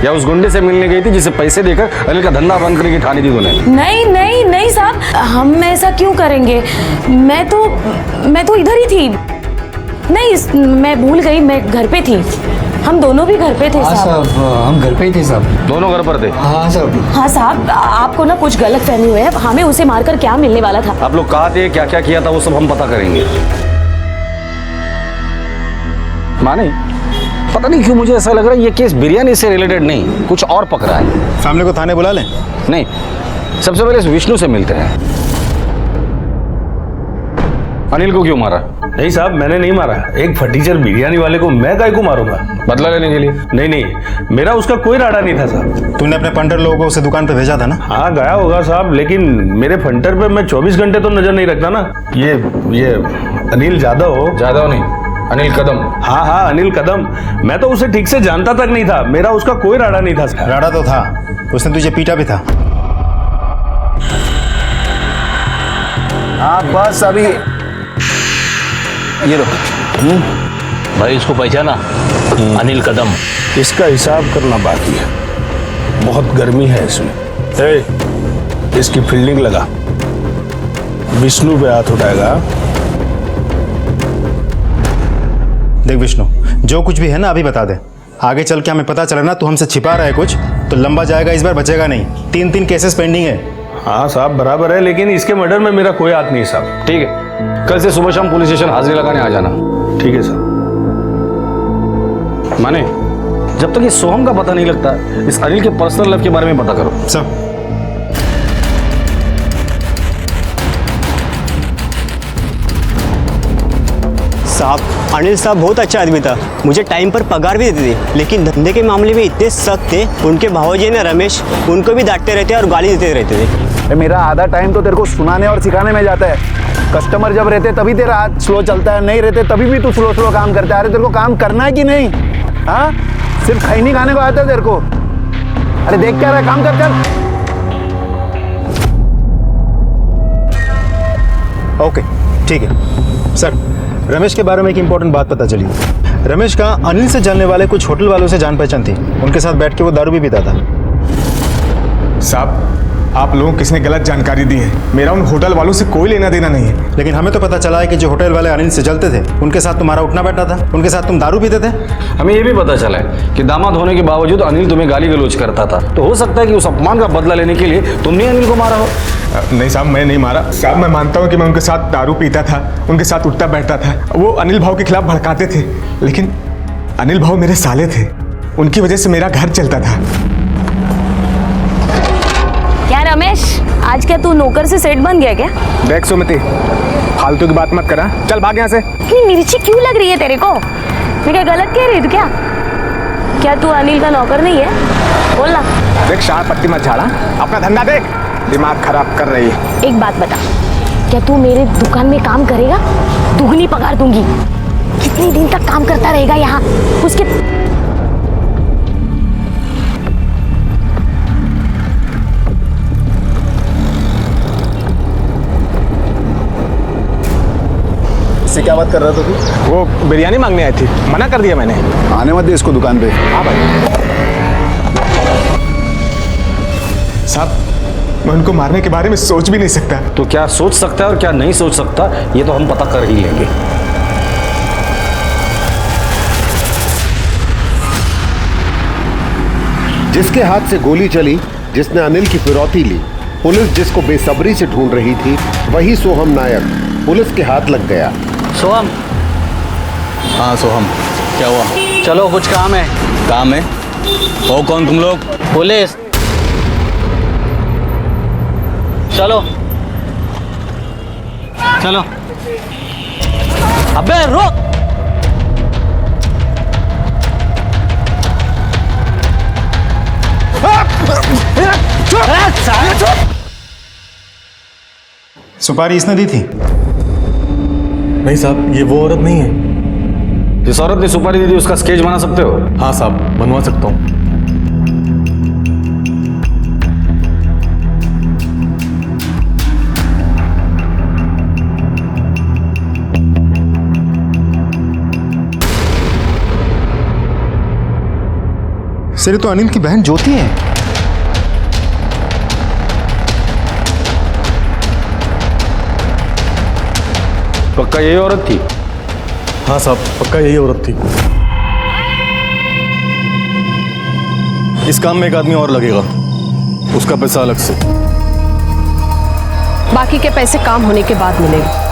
या उस गुंडे से मिलने गई थी जिसे पैसे देकर अनिल का धंधा बंद करने की ठानी थी तूने? नहीं नहीं नहीं साहब, हम ऐसा क्यों करेंगे, मैं तो इधर ही थी। नहीं, मैं भूल गई, मैं घर पे थी, हम दोनों भी घर पे थे साहब। हम घर पे ही थे साहब। दोनों घर पर थे? हाँ साहब। हाँ साहब, आपको ना कुछ गलत फहमी हुई है, हमें उसे मारकर क्या मिलने वाला था। आप लोग कहाँ थे, क्या क्या किया था, वो सब हम पता करेंगे। माने पता नहीं क्यों मुझे ऐसा लग रहा है ये केस बिरयानी से रिलेटेड नहीं, कुछ और पकड़ा है। फैमिली को थाने बुला लें? नहीं, सबसे पहले इस विष्णु से मिलते हैं। अनिल को क्यों मारा? नहीं साहब, मैंने नहीं मारा। एक फटीचर बिरयानी वाले को मैं काहे को मारूंगा? बदला लेने के लिए? नहीं, मेरा उसका कोई राड़ा नहीं था साहब। तूने अपने फंटर लोगों को उसे दुकान पे भेजा था ना? हाँ गया होगा साहब, लेकिन मेरे फंटर पे मैं 24 घंटे तो नजर नहीं रखता ना। ये अनिल जादव नहीं, अनिल कदम। हाँ, अनिल कदम। मैं तो उसे ठीक से जानता तक नहीं था, मेरा उसका कोई राड़ा नहीं था। राड़ा तो था, उसने तुझे पीटा भी था। हाँ बस अभी ये लो। भाई इसको पहचाना? अनिल कदम। इसका हिसाब करना बाकी है, बहुत गर्मी है इसमें। इसकी फील्डिंग लगा, विष्णु पे हाथ उठाएगा देख विष्णु, जो कुछ भी है ना अभी बता दे। आगे चल के हमें पता चला ना तू हमसे छिपा रहा है कुछ, तो लंबा जाएगा, इस बार बचेगा नहीं। 3 केसेस पेंडिंग है। हाँ साहब बराबर है, लेकिन इसके मर्डर में मेरा कोई हाथ नहीं साहब। ठीक है, कल से सुबह शाम पुलिस स्टेशन हाजिरी लगाने आ जाना। ठीक है साहब। माने जब तक ये सोहम का पता नहीं लगता, इस अनिल के पर्सनल लाइफ के बारे में पता करो। सब साहब, अनिल साहब बहुत अच्छा आदमी था, मुझे टाइम पर पगार भी देते थे, लेकिन धंधे के मामले में इतने सख्त थे। उनके भावजी ने रमेश, उनको भी डांटते रहते और गाली देते रहते थे। मेरा आधा टाइम तो तेरे को सुनाने और सिखाने में जाता है। कस्टमर जब रहते तभी तेरा हाथ स्लो चलता है, नहीं रहते तभी भी तू स्लो काम करता है। अरे तेरे को काम करना है कि नहीं? हाँ, सिर्फ खैनी खाने को आता है तेरे को? अरे देख क्या रहा है, काम कर कर। ओके ठीक है सर। रमेश के बारे में एक इंपॉर्टेंट बात पता चली। रमेश का अनिल से जलने वाले कुछ होटल वालों से जान पहचान थी, उनके साथ बैठ के वो दारू भी पीता था। साहब, आप लोगों को किसने गलत जानकारी दी है? मेरा उन होटल वालों से कोई लेना देना नहीं है। लेकिन हमें तो पता चला है कि जो होटल वाले अनिल से जलते थे, उनके साथ तुम्हारा उठना बैठा था, उनके साथ तुम दारू पीते थे। हमें ये भी पता चला है कि दामाद होने के बावजूद अनिल तुम्हें गाली गलौज करता था, तो हो सकता है कि उस अपमान का बदला लेने के लिए तुमने अनिल को मारा हो। नहीं साहब, मैं नहीं मारा साहब। मैं मानता हूँ कि मैं उनके साथ दारू पीता था, उनके साथ उठता बैठता था। वो अनिल भाव के खिलाफ भड़काते थे, लेकिन अनिल भाव मेरे साले थे, उनकी वजह से मेरा घर चलता था। क्या रमेश, आज क्या तू नौकर से सेठ बन गया क्या? देख सुमति, फालतू की बात मत करा, चल भाग यहाँ से। इतनी मिर्ची क्यों लग रही है तेरे को? मैं क्या गलत कह रही थी क्या? क्या तू अनिल का नौकर नहीं है? बोल ना। देख, शार पत्ती मत झाड़ा, अपना धंधा देख, दिमाग खराब कर रही है। एक बात बता, क्या तू मेरे दुकान में काम करेगा? दुगनी पगार दूंगी। कितने दिन तक काम करता रहेगा यहाँ? उसके इससे क्या बात कर रहा था तू? वो बिरयानी मांगने आई थी, मना कर दिया मैंने। आने मत दे इसको दुकान पे। हाँ भाई साहब, मैं उनको मारने के बारे में सोच भी नहीं सकता। तो क्या सोच सकता है और क्या नहीं सोच सकता, ये तो हम पता कर ही लेंगे। जिसके हाथ से गोली चली, जिसने अनिल की फिरौती ली, पुलिस जिसको बेसब्री से ढूंढ रही थी, वही सोहम नायक पुलिस के हाथ लग गया। सोहम। हाँ सोहम, क्या हुआ? चलो, कुछ काम है। काम है? हो कौन तुम लोग? पुलिस। चलो चलो। अबे रुक। सुपारी इसने दी थी? नहीं साहब, ये वो औरत नहीं है। जिस औरत ने सुपारी दी थी उसका स्केच बना सकते हो? हाँ साहब, बनवा सकता हूँ। सर, तो अनिल की बहन ज्योति है। पक्का यही औरत थी? हाँ साहब, पक्का यही औरत थी। इस काम में एक आदमी और लगेगा, उसका पैसा अलग से। बाकी के पैसे काम होने के बाद मिलेंगे।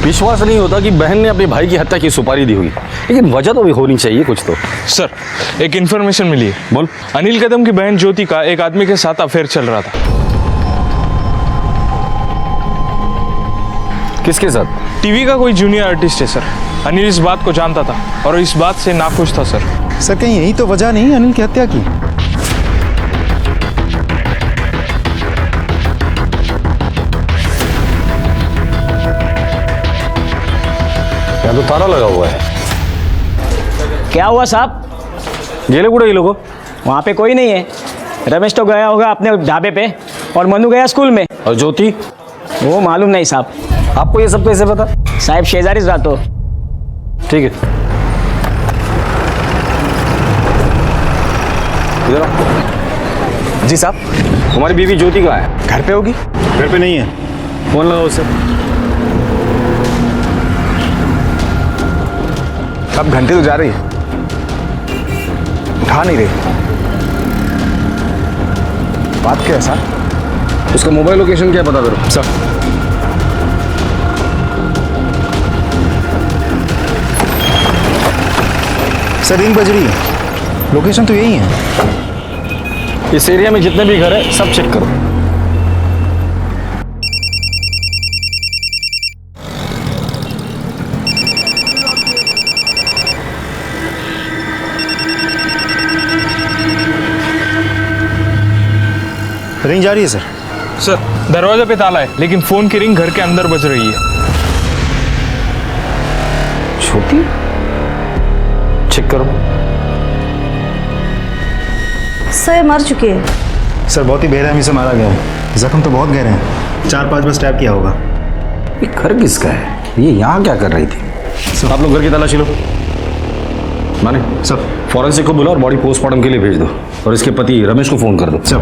विश्वास नहीं होता कि बहन ने अपने भाई की हत्या की सुपारी दी हुई, लेकिन वजह तो भी होनी चाहिए कुछ तो। सर, एक इन्फॉर्मेशन मिली है। बोल। अनिल कदम की बहन ज्योति का एक आदमी के साथ अफेयर चल रहा था। किसके साथ? टीवी का कोई जूनियर आर्टिस्ट है सर। अनिल इस बात को जानता था और इस बात से नाखुश था सर। सर, कहीं यही तो वजह नहीं अनिल की हत्या की? यहाँ तो ताला लगा हुआ है। क्या हुआ साहब? गेले कुड़े ये लोगों? वहाँ पे कोई नहीं है। रमेश तो गया होगा अपने ढाबे पे और मनु गया स्कूल में। और ज्योति? वो मालूम नहीं साहब। आपको ये सब कैसे पता? साहब शेजारी रात हो। ठीक है। इधर आओ। जी साहब। तुम्हारी बीवी ज्योति कहाँ है? घर पे होगी। घर पे नहीं है। फोन लगाओ उसे। अब घंटे तो जा रही है, उठा नहीं रही। बात क्या है सर? उसका मोबाइल लोकेशन क्या है पता करो। सर सर 3 बज रही है, लोकेशन तो यही है। इस एरिया में जितने भी घर है सब चेक करो। रिंग जा रही है सर। सर दरवाजे पे ताला है, लेकिन फोन की रिंग घर के अंदर बज रही है। छोटी चेक करो। सर मर चुके हैं। सर बहुत ही बेरहमी से मारा गया है, जख्म तो बहुत गहरे हैं, 4-5 बार स्टैब किया होगा। ये घर किसका है? ये यहाँ क्या कर रही थी? आप लोग घर की तलाशी लो। माने सब फॉरेंसिक को बुलाओ और बॉडी पोस्टमार्टम के लिए भेज दो, और इसके पति रमेश को फोन कर दो। सब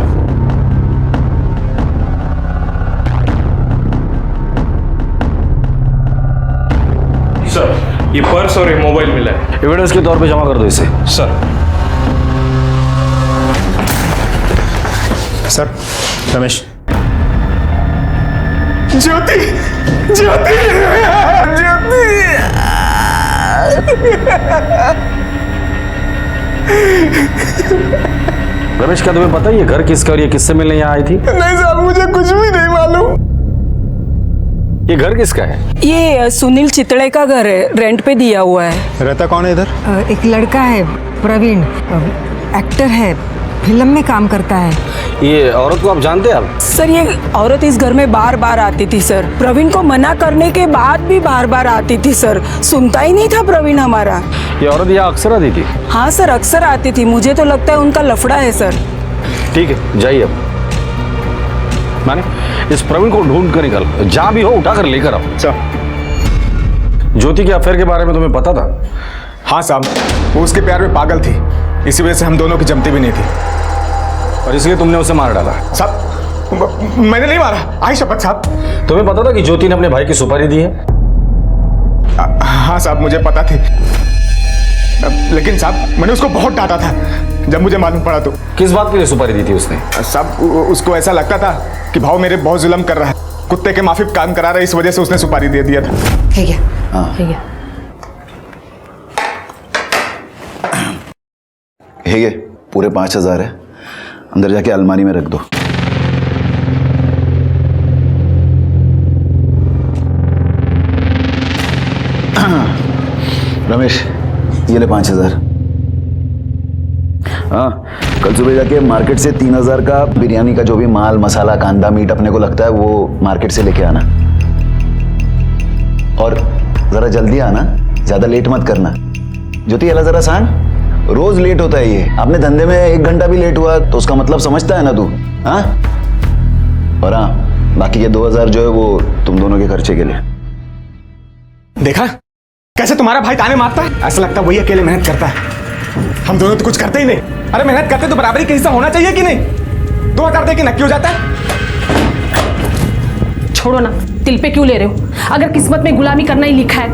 सर ये पर्स और ये मोबाइल मिला है। एविडेंस के तौर पे जमा कर दो इसे। सर रमेश। ज्योति ज्योति रमेश क्या तुम्हें पता है ये घर किसका और ये किससे मिलने यहाँ आई थी? नहीं साहब, मुझे कुछ भी नहीं मालूम। ये घर किसका है? ये सुनील चितड़े का घर है, रेंट पे दिया हुआ है। रहता कौन है इधर? एक लड़का है प्रवीण, एक्टर है, फिल्म में काम करता है। ये औरत को आप जानते हैं आप? सर ये औरत इस घर में बार बार आती थी सर, प्रवीण को मना करने के बाद भी बार बार आती थी सर, सुनता ही नहीं था प्रवीण हमारा। ये औरत यहाँ अक्सर आती थी? हाँ सर अक्सर आती थी, मुझे तो लगता है उनका लफड़ा है सर। ठीक है जाइए अब। माने इस प्रवीण को ढूंढ कर निकल, जहां भी हो उठा कर लेकर आओ। ज्योति के अफेयर के बारे में तुम्हें पता था? हाँ साहब, वो उसके प्यार में पागल थी, इसी वजह से हम दोनों की जमती भी नहीं थी, और इसलिए तुमने उसे मार डाला। साहब मैंने नहीं मारा, आई शपथ साहब। तुम्हें पता था कि ज्योति ने अपने भाई की सुपारी दी है? हाँ साहब मुझे पता थी, लेकिन साहब मैंने उसको बहुत डांटा था जब मुझे मालूम पड़ा तो। किस बात के लिए सुपारी दी थी उसने? साहब उसको ऐसा लगता था कि भाव मेरे बहुत जुल्म कर रहा है, कुत्ते के माफिक काम करा रहा है, इस वजह से उसने सुपारी दे दिया था। है क्या? हाँ है क्या? है ये पूरे 5,000 है, अंदर जाके अलमारी में रख दो। रमेश ये ले 5,000। हाँ कल सुबह जाके मार्केट से 3,000 का बिरयानी का जो भी माल मसाला कांदा मीट अपने को लगता है वो मार्केट से लेके आना, और जरा जल्दी आना, ज्यादा लेट मत करना। ज्योति अला जरा सांग, रोज लेट होता है ये, आपने धंधे में 1 घंटा भी लेट हुआ तो उसका मतलब समझता है ना तू? हाँ और हाँ बाकी के 2,000 जो है वो तुम दोनों के खर्चे के लिए। देखा कैसे तुम्हारा भाई ताने मारता है, ऐसा लगता है वही अकेले मेहनत करता है, हम दोनों तो कुछ करते ही नहीं। अरे मेहनत करते तो बराबरी का हिस्सा होना चाहिए कि नहीं? 2,000 दे के नक्की हो जाता है। छोड़ो ना, दिल पे क्यों ले रहे हो? अगर किस्मत में गुलामी करना ही लिखा है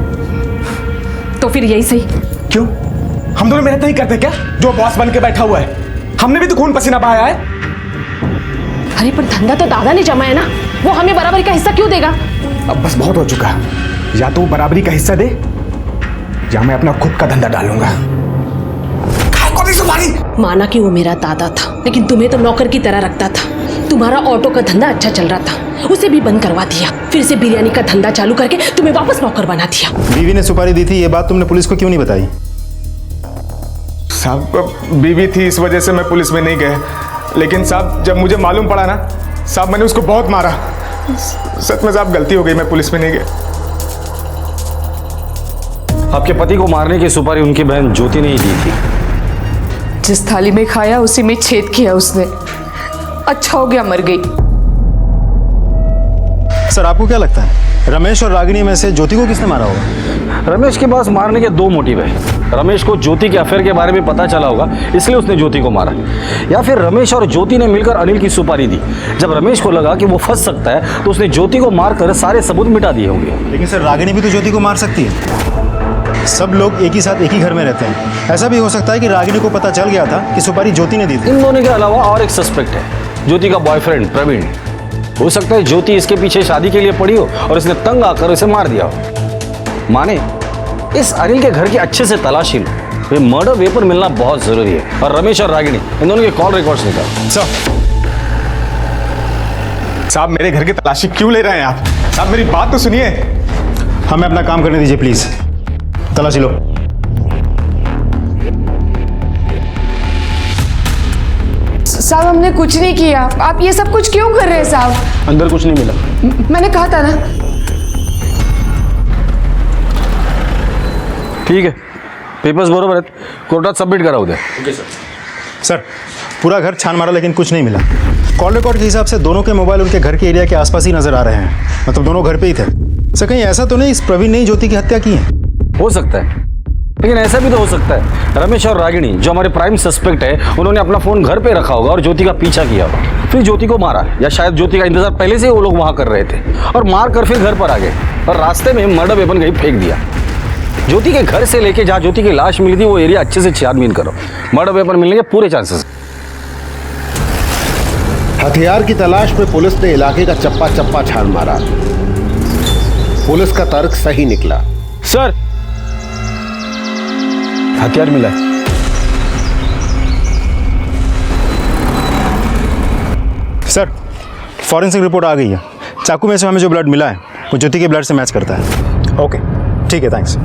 तो फिर यही सही। क्यों हम दोनों मेहनत नहीं करते क्या? जो बॉस बन के बैठा हुआ है, हमने भी तो खून पसीना बहाया है। अरे पर धंधा तो दादा ने जमा है ना, वो हमें बराबरी का हिस्सा क्यों देगा? अब बस बहुत हो चुका, या तो बराबरी का हिस्सा दे या मैं अपना खुद का धंधा डालूंगा। माना कि वो मेरा दादा था, लेकिन तुम्हें तो नौकर की तरह रखता था। तुम्हारा ऑटो का धंधा अच्छा चल रहा था, उसे भी बंद करवा दिया, फिर से बिरयानी का धंधा चालू करके तुम्हें वापस नौकर बना दिया। बीवी ने सुपारी दी थी, ये बात तुमने पुलिस को क्यों नहीं बताई? साहब बीवी थी इस वजह से मैं पुलिस में नहीं गया, लेकिन साहब जब मुझे मालूम पड़ा ना साहब मैंने उसको बहुत मारा। सच में साहब गलती हो गई, मैं पुलिस में नहीं गया। आपके पति को मारने की सुपारी उनकी बहन ज्योति ने ही दी थी। जिस थाली में खाया उसी में छेद किया उसने, अच्छा हो गया मर गई। सर आपको क्या लगता है रमेश और रागिनी में से ज्योति को किसने मारा होगा? रमेश के पास मारने के दो मोटिव है। रमेश को ज्योति के अफेयर के बारे में पता चला होगा, इसलिए उसने ज्योति को मारा, या फिर रमेश और ज्योति ने मिलकर अनिल की सुपारी दी। जब रमेश को लगा कि वो फंस सकता है तो उसने ज्योति को मारकर सारे सबूत मिटा दिए होंगे। लेकिन सर, रागिनी भी तो ज्योति को मार सकती है। सब लोग एक ही साथ एक ही घर में रहते हैं। ऐसा भी हो सकता है कि रागिनी को पता चल गया था कि सुपारी ज्योति ने दी थी। इन दोनों के अलावा और एक सस्पेक्ट है, ज्योति का बॉयफ्रेंड प्रवीण। हो सकता है ज्योति इसके पीछे शादी के लिए पड़ी हो और इसने तंग आकर इसे मार दिया हो। माने इस अनिल के घर की अच्छे से तलाशी लो, ये मर्डर वेपन मिलना बहुत जरूरी है। और रमेश और रागिनी इन दोनों के कॉल रिकॉर्ड्स निकाल। साहब मेरे घर की तलाशी क्यों ले रहे हैं आप? साहब मेरी बात तो सुनिए। हमें अपना काम करने दीजिए प्लीज। तलाशी लो। साहब हमने कुछ नहीं किया, आप ये सब कुछ क्यों कर रहे हैं साहब? अंदर कुछ नहीं मिला। मैंने कहा था ना। ठीक है, पेपर्स बरोबर है, कोर्टात सबमिट करा उद्या। Okay sir. सर, पूरा घर छान मारा लेकिन कुछ नहीं मिला। कॉल रिकॉर्ड के हिसाब से दोनों के मोबाइल उनके घर के एरिया के आसपास ही नजर आ रहे हैं। मतलब दोनों घर पे ही थे। सर, कहीं ऐसा तो नहीं इस प्रवीण ने ही ज्योति की हत्या की है? हो सकता है, लेकिन ऐसा भी तो हो सकता है रमेश और रागिनी जो हमारे प्राइम सस्पेक्ट है, उन्होंने अपना फोन घर पे रखा होगा और ज्योति का पीछा किया होगा, फिर ज्योति को मारा, या शायद ज्योति का इंतजार पहले से वो लोग वहां कर रहे थे और मार कर फिर घर पर आ गए और रास्ते में मर्डर वेपन कहीं फेंक दिया। ज्योति के घर से लेके जहां ज्योति की लाश मिली थी वो एरिया अच्छे से छानबीन करो, मर्डर वेपन मिलने के पूरे चांसेस। हथियार की तलाश में पुलिस ने इलाके का चप्पा चप्पा छान मारा। पुलिस का तर्क सही निकला। सर, हथियार मिला है। सर, फॉरेंसिक रिपोर्ट आ गई है। चाकू में से हमें जो ब्लड मिला है वो ज्योति के ब्लड से मैच करता है। ओके, ठीक है, थैंक्स।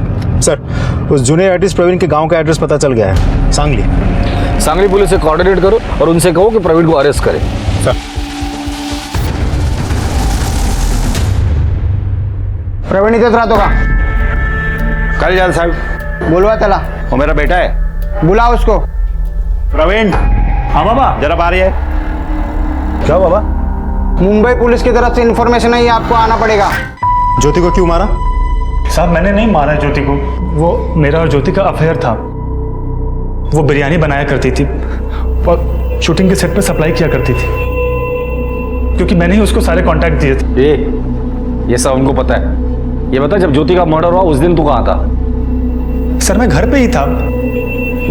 सर, उस जूनियर आर्टिस्ट प्रवीण के गांव का एड्रेस पता चल गया है, सांगली। सांगली पुलिस से कोऑर्डिनेट करो और उनसे कहो कि प्रवीण को अरेस्ट करें। सर। प्रवीण इथेच राहतो का? कल जाल साहब, बोलवा त्याला। वो मेरा बेटा है, बुलाओ उसको। प्रवीण। हाँ बाबा, जरा बाहर है। क्या बाबा? मुंबई पुलिस की तरफ से इंफॉर्मेशन है, आपको आना पड़ेगा। ज्योति को क्यों मारा? साहब मैंने नहीं मारा ज्योति को, वो मेरा और ज्योति का अफेयर था। वो बिरयानी बनाया करती थी और शूटिंग के सेट पे सप्लाई किया करती थी, क्योंकि मैंने ही उसको सारे कॉन्टैक्ट दिए थे। ये सब उनको पता है। ये बता, जब ज्योति का मर्डर हुआ उस दिन तू कहाँ था? सर मैं घर पे ही था।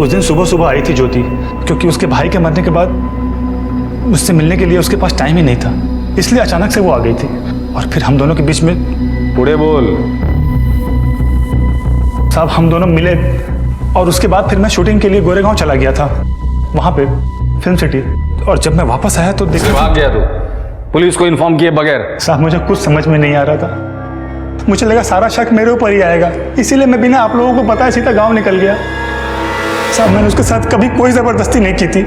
उस दिन सुबह सुबह आई थी ज्योति, क्योंकि उसके भाई के मरने के बाद मुझसे मिलने के लिए उसके पास टाइम ही नहीं था, इसलिए अचानक से वो आ गई थी और फिर हम दोनों के बीच में। पूरे बोल। साहब हम दोनों मिले और उसके बाद फिर मैं शूटिंग के लिए गोरेगांव चला गया था, वहां पे फिल्म सिटी। और जब मैं वापस आया तो देखा भाग गया तू पुलिस को इन्फॉर्म किए बगैर। साहब मुझे कुछ समझ में नहीं आ रहा था, मुझे लगा सारा शक मेरे ऊपर ही आएगा, इसीलिए मैं बिना आप लोगों को बताए सीधा गांव निकल गया। साहब मैंने उसके साथ कभी कोई जबरदस्ती नहीं की थी।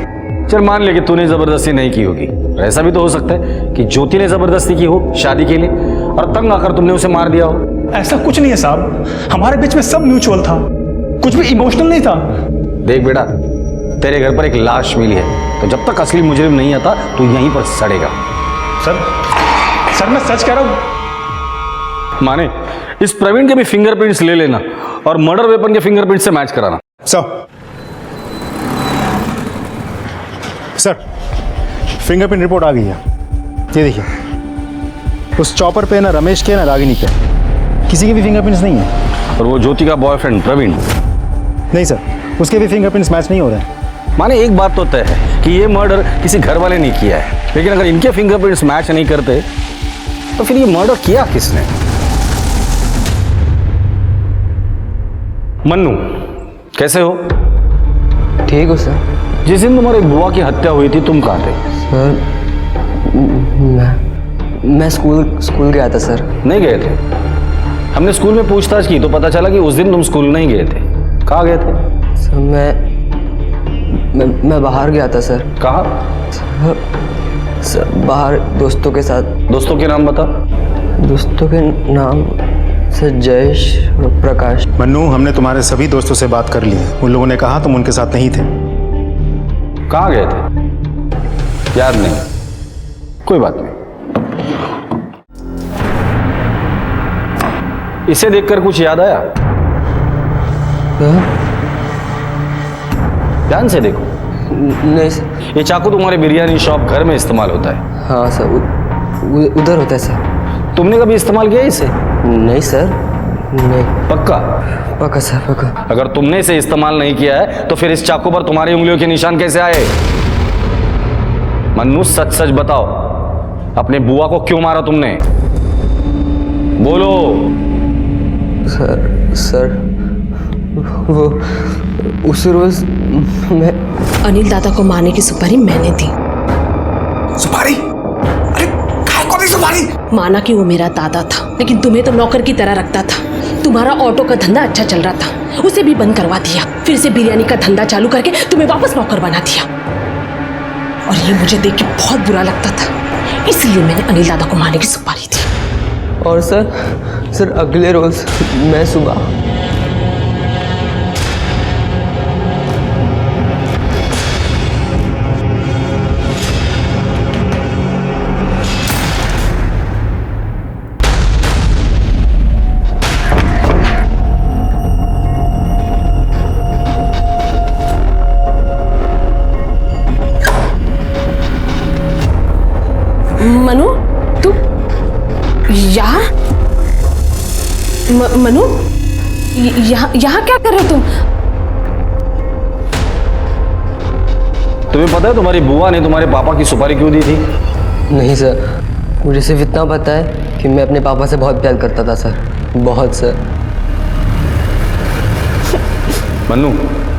चल मान ले कि तूने जबरदस्ती नहीं की होगी, ऐसा भी तो हो सकता है कि ज्योति ने जबरदस्ती की हो शादी के लिए और तंग आकर तुमने उसे मार दिया हो। ऐसा कुछ नहीं है साहब, हमारे बीच में सब म्यूचुअल था, कुछ भी इमोशनल नहीं था। देख बेटा, तेरे घर पर एक लाश मिली है, तो जब तक असली मुजरिम नहीं आता तो यहीं पर सड़ेगा। सर मैं सच कह रहा हूं। माने इस प्रवीण के भी फिंगरप्रिंट्स ले लेना और मर्डर वेपन के फिंगरप्रिंट से मैच कराना। सर, फिंगरप्रिंट रिपोर्ट आ गई है। ये देखिए, उस चॉपर पे ना रमेश के ना रागिनी के किसी के भी फिंगरप्रिंट्स नहीं है। और वो ज्योति का बॉयफ्रेंड प्रवीण? नहीं सर, उसके भी फिंगरप्रिंट्स मैच नहीं हो रहे हैं। माने एक बात तो तय है कि ये मर्डर किसी घर वाले ने किया है, लेकिन अगर इनके फिंगरप्रिंट्स मैच नहीं करते तो फिर ये मर्डर किया किसने? मन्नू, कैसे हो? ठीक हो सर। जिस दिन तुम्हारी बुआ की हत्या हुई थी तुम कहाँ थे? सर मैं स्कूल गया था सर। नहीं गए थे? हमने स्कूल में पूछताछ की तो पता चला कि उस दिन तुम स्कूल नहीं गए थे। कहाँ गए थे? सर मैं बाहर गया था सर। कहाँ? सर बाहर दोस्तों के साथ। दोस्तों के नाम बता। दोस्तों के नाम सर जयेश और प्रकाश। मन्नू, हमने तुम्हारे सभी दोस्तों से बात कर ली है, उन लोगों ने कहा तुम उनके साथ नहीं थे। कहाँ गए थे? याद नहीं, कोई बात नहीं। इसे देखकर कुछ याद आया? ध्यान से देखो। नहीं सर। ये चाकू तुम्हारे बिरयानी शॉप घर में इस्तेमाल होता है? हाँ सर, उधर होता है सर। तुमने कभी इस्तेमाल किया इसे? नहीं सर, नहीं। पक्का? पक्का सर, पक्का। अगर तुमने इसे इस्तेमाल नहीं किया है तो फिर इस चाकू पर तुम्हारी उंगलियों के निशान कैसे आए? मन्नू सच सच बताओ, अपने बुआ को क्यों मारा तुमने? बोलो। सर वो उस रोज मैं अनिल दादा को मारने की सुपारी मैंने दी। सुपारी? अरे काय को दी सुपारी? माना कि वो मेरा दादा था, लेकिन तुम्हें तो नौकर की तरह रखता था। तुम्हारा ऑटो का धंधा अच्छा चल रहा था, उसे भी बंद करवा दिया। फिर से बिरयानी का धंधा चालू करके तुम्हें वापस नौकर बना दिया। और ये मुझे देख के बहुत बुरा लगता था, इसलिए मैंने अनिल दादा को मारने की सुपारी दी। और सर अगले रोज मैं सुबह मनु, तू यहाँ? मनु, यहाँ क्या कर रहे हो तुम? तुम्हें पता है तुम्हारी बुआ ने तुम्हारे पापा की सुपारी क्यों दी थी? नहीं सर, मुझे सिर्फ इतना पता है कि मैं अपने पापा से बहुत प्यार करता था सर, बहुत सर। मन्नू,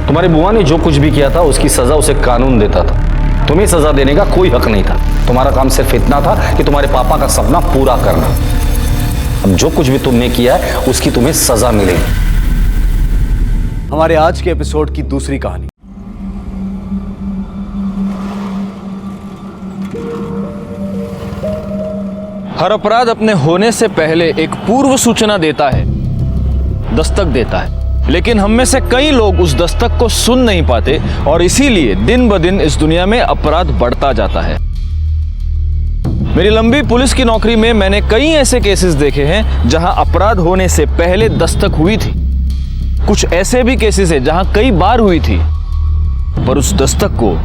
तुम्हारी बुआ ने जो कुछ भी किया था उसकी सजा उसे कानून देता था। तुम्हें सजा देने का कोई हक नहीं था। तुम्हारा काम सिर्फ इतना था कि तुम्हारे पापा का सपना पूरा करना। अब जो कुछ भी तुमने किया है उसकी तुम्हें सजा मिलेगी। हमारे आज के एपिसोड की दूसरी कहानी। हर अपराध अपने होने से पहले एक पूर्व सूचना देता है, दस्तक देता है। लेकिन हम में से कई लोग उस दस्तक को सुन नहीं पाते और इसीलिए दिन ब दिन इस दुनिया में अपराध बढ़ता जाता है। मेरी लंबी पुलिस की नौकरी में मैंने कई ऐसे केसेस देखे हैं जहां अपराध होने से पहले दस्तक हुई थी। कुछ ऐसे भी केसेस हैं जहां कई बार हुई थी पर उस दस्तक को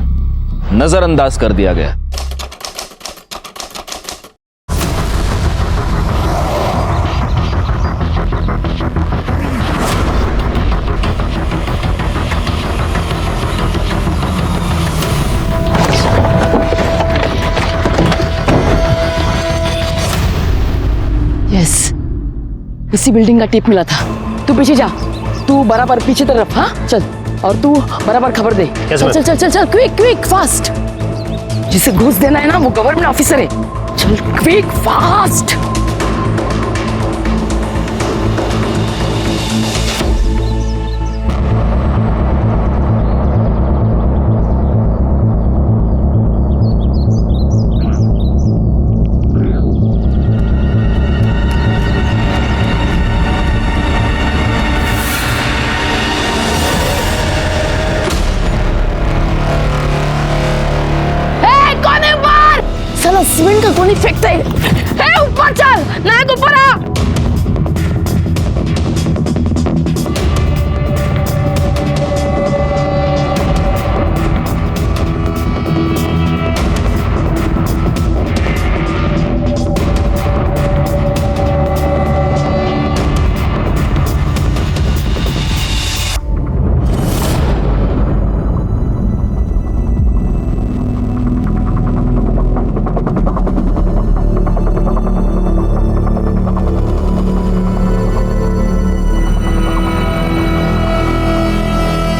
नजरअंदाज कर दिया गया। यस, इसी बिल्डिंग का टिप मिला था। तू पीछे जा, तू बराबर पीछे तरफ। हाँ चल, और तू बराबर खबर दे। चल चल चल चल चल, क्विक क्विक फास्ट। जिसे घूस देना है ना वो गवर्नमेंट ऑफिसर है। चल क्विक फास्ट। सीमेंट का कोनी फेंकता है। ऊपर चल, नायक ऊपर आ।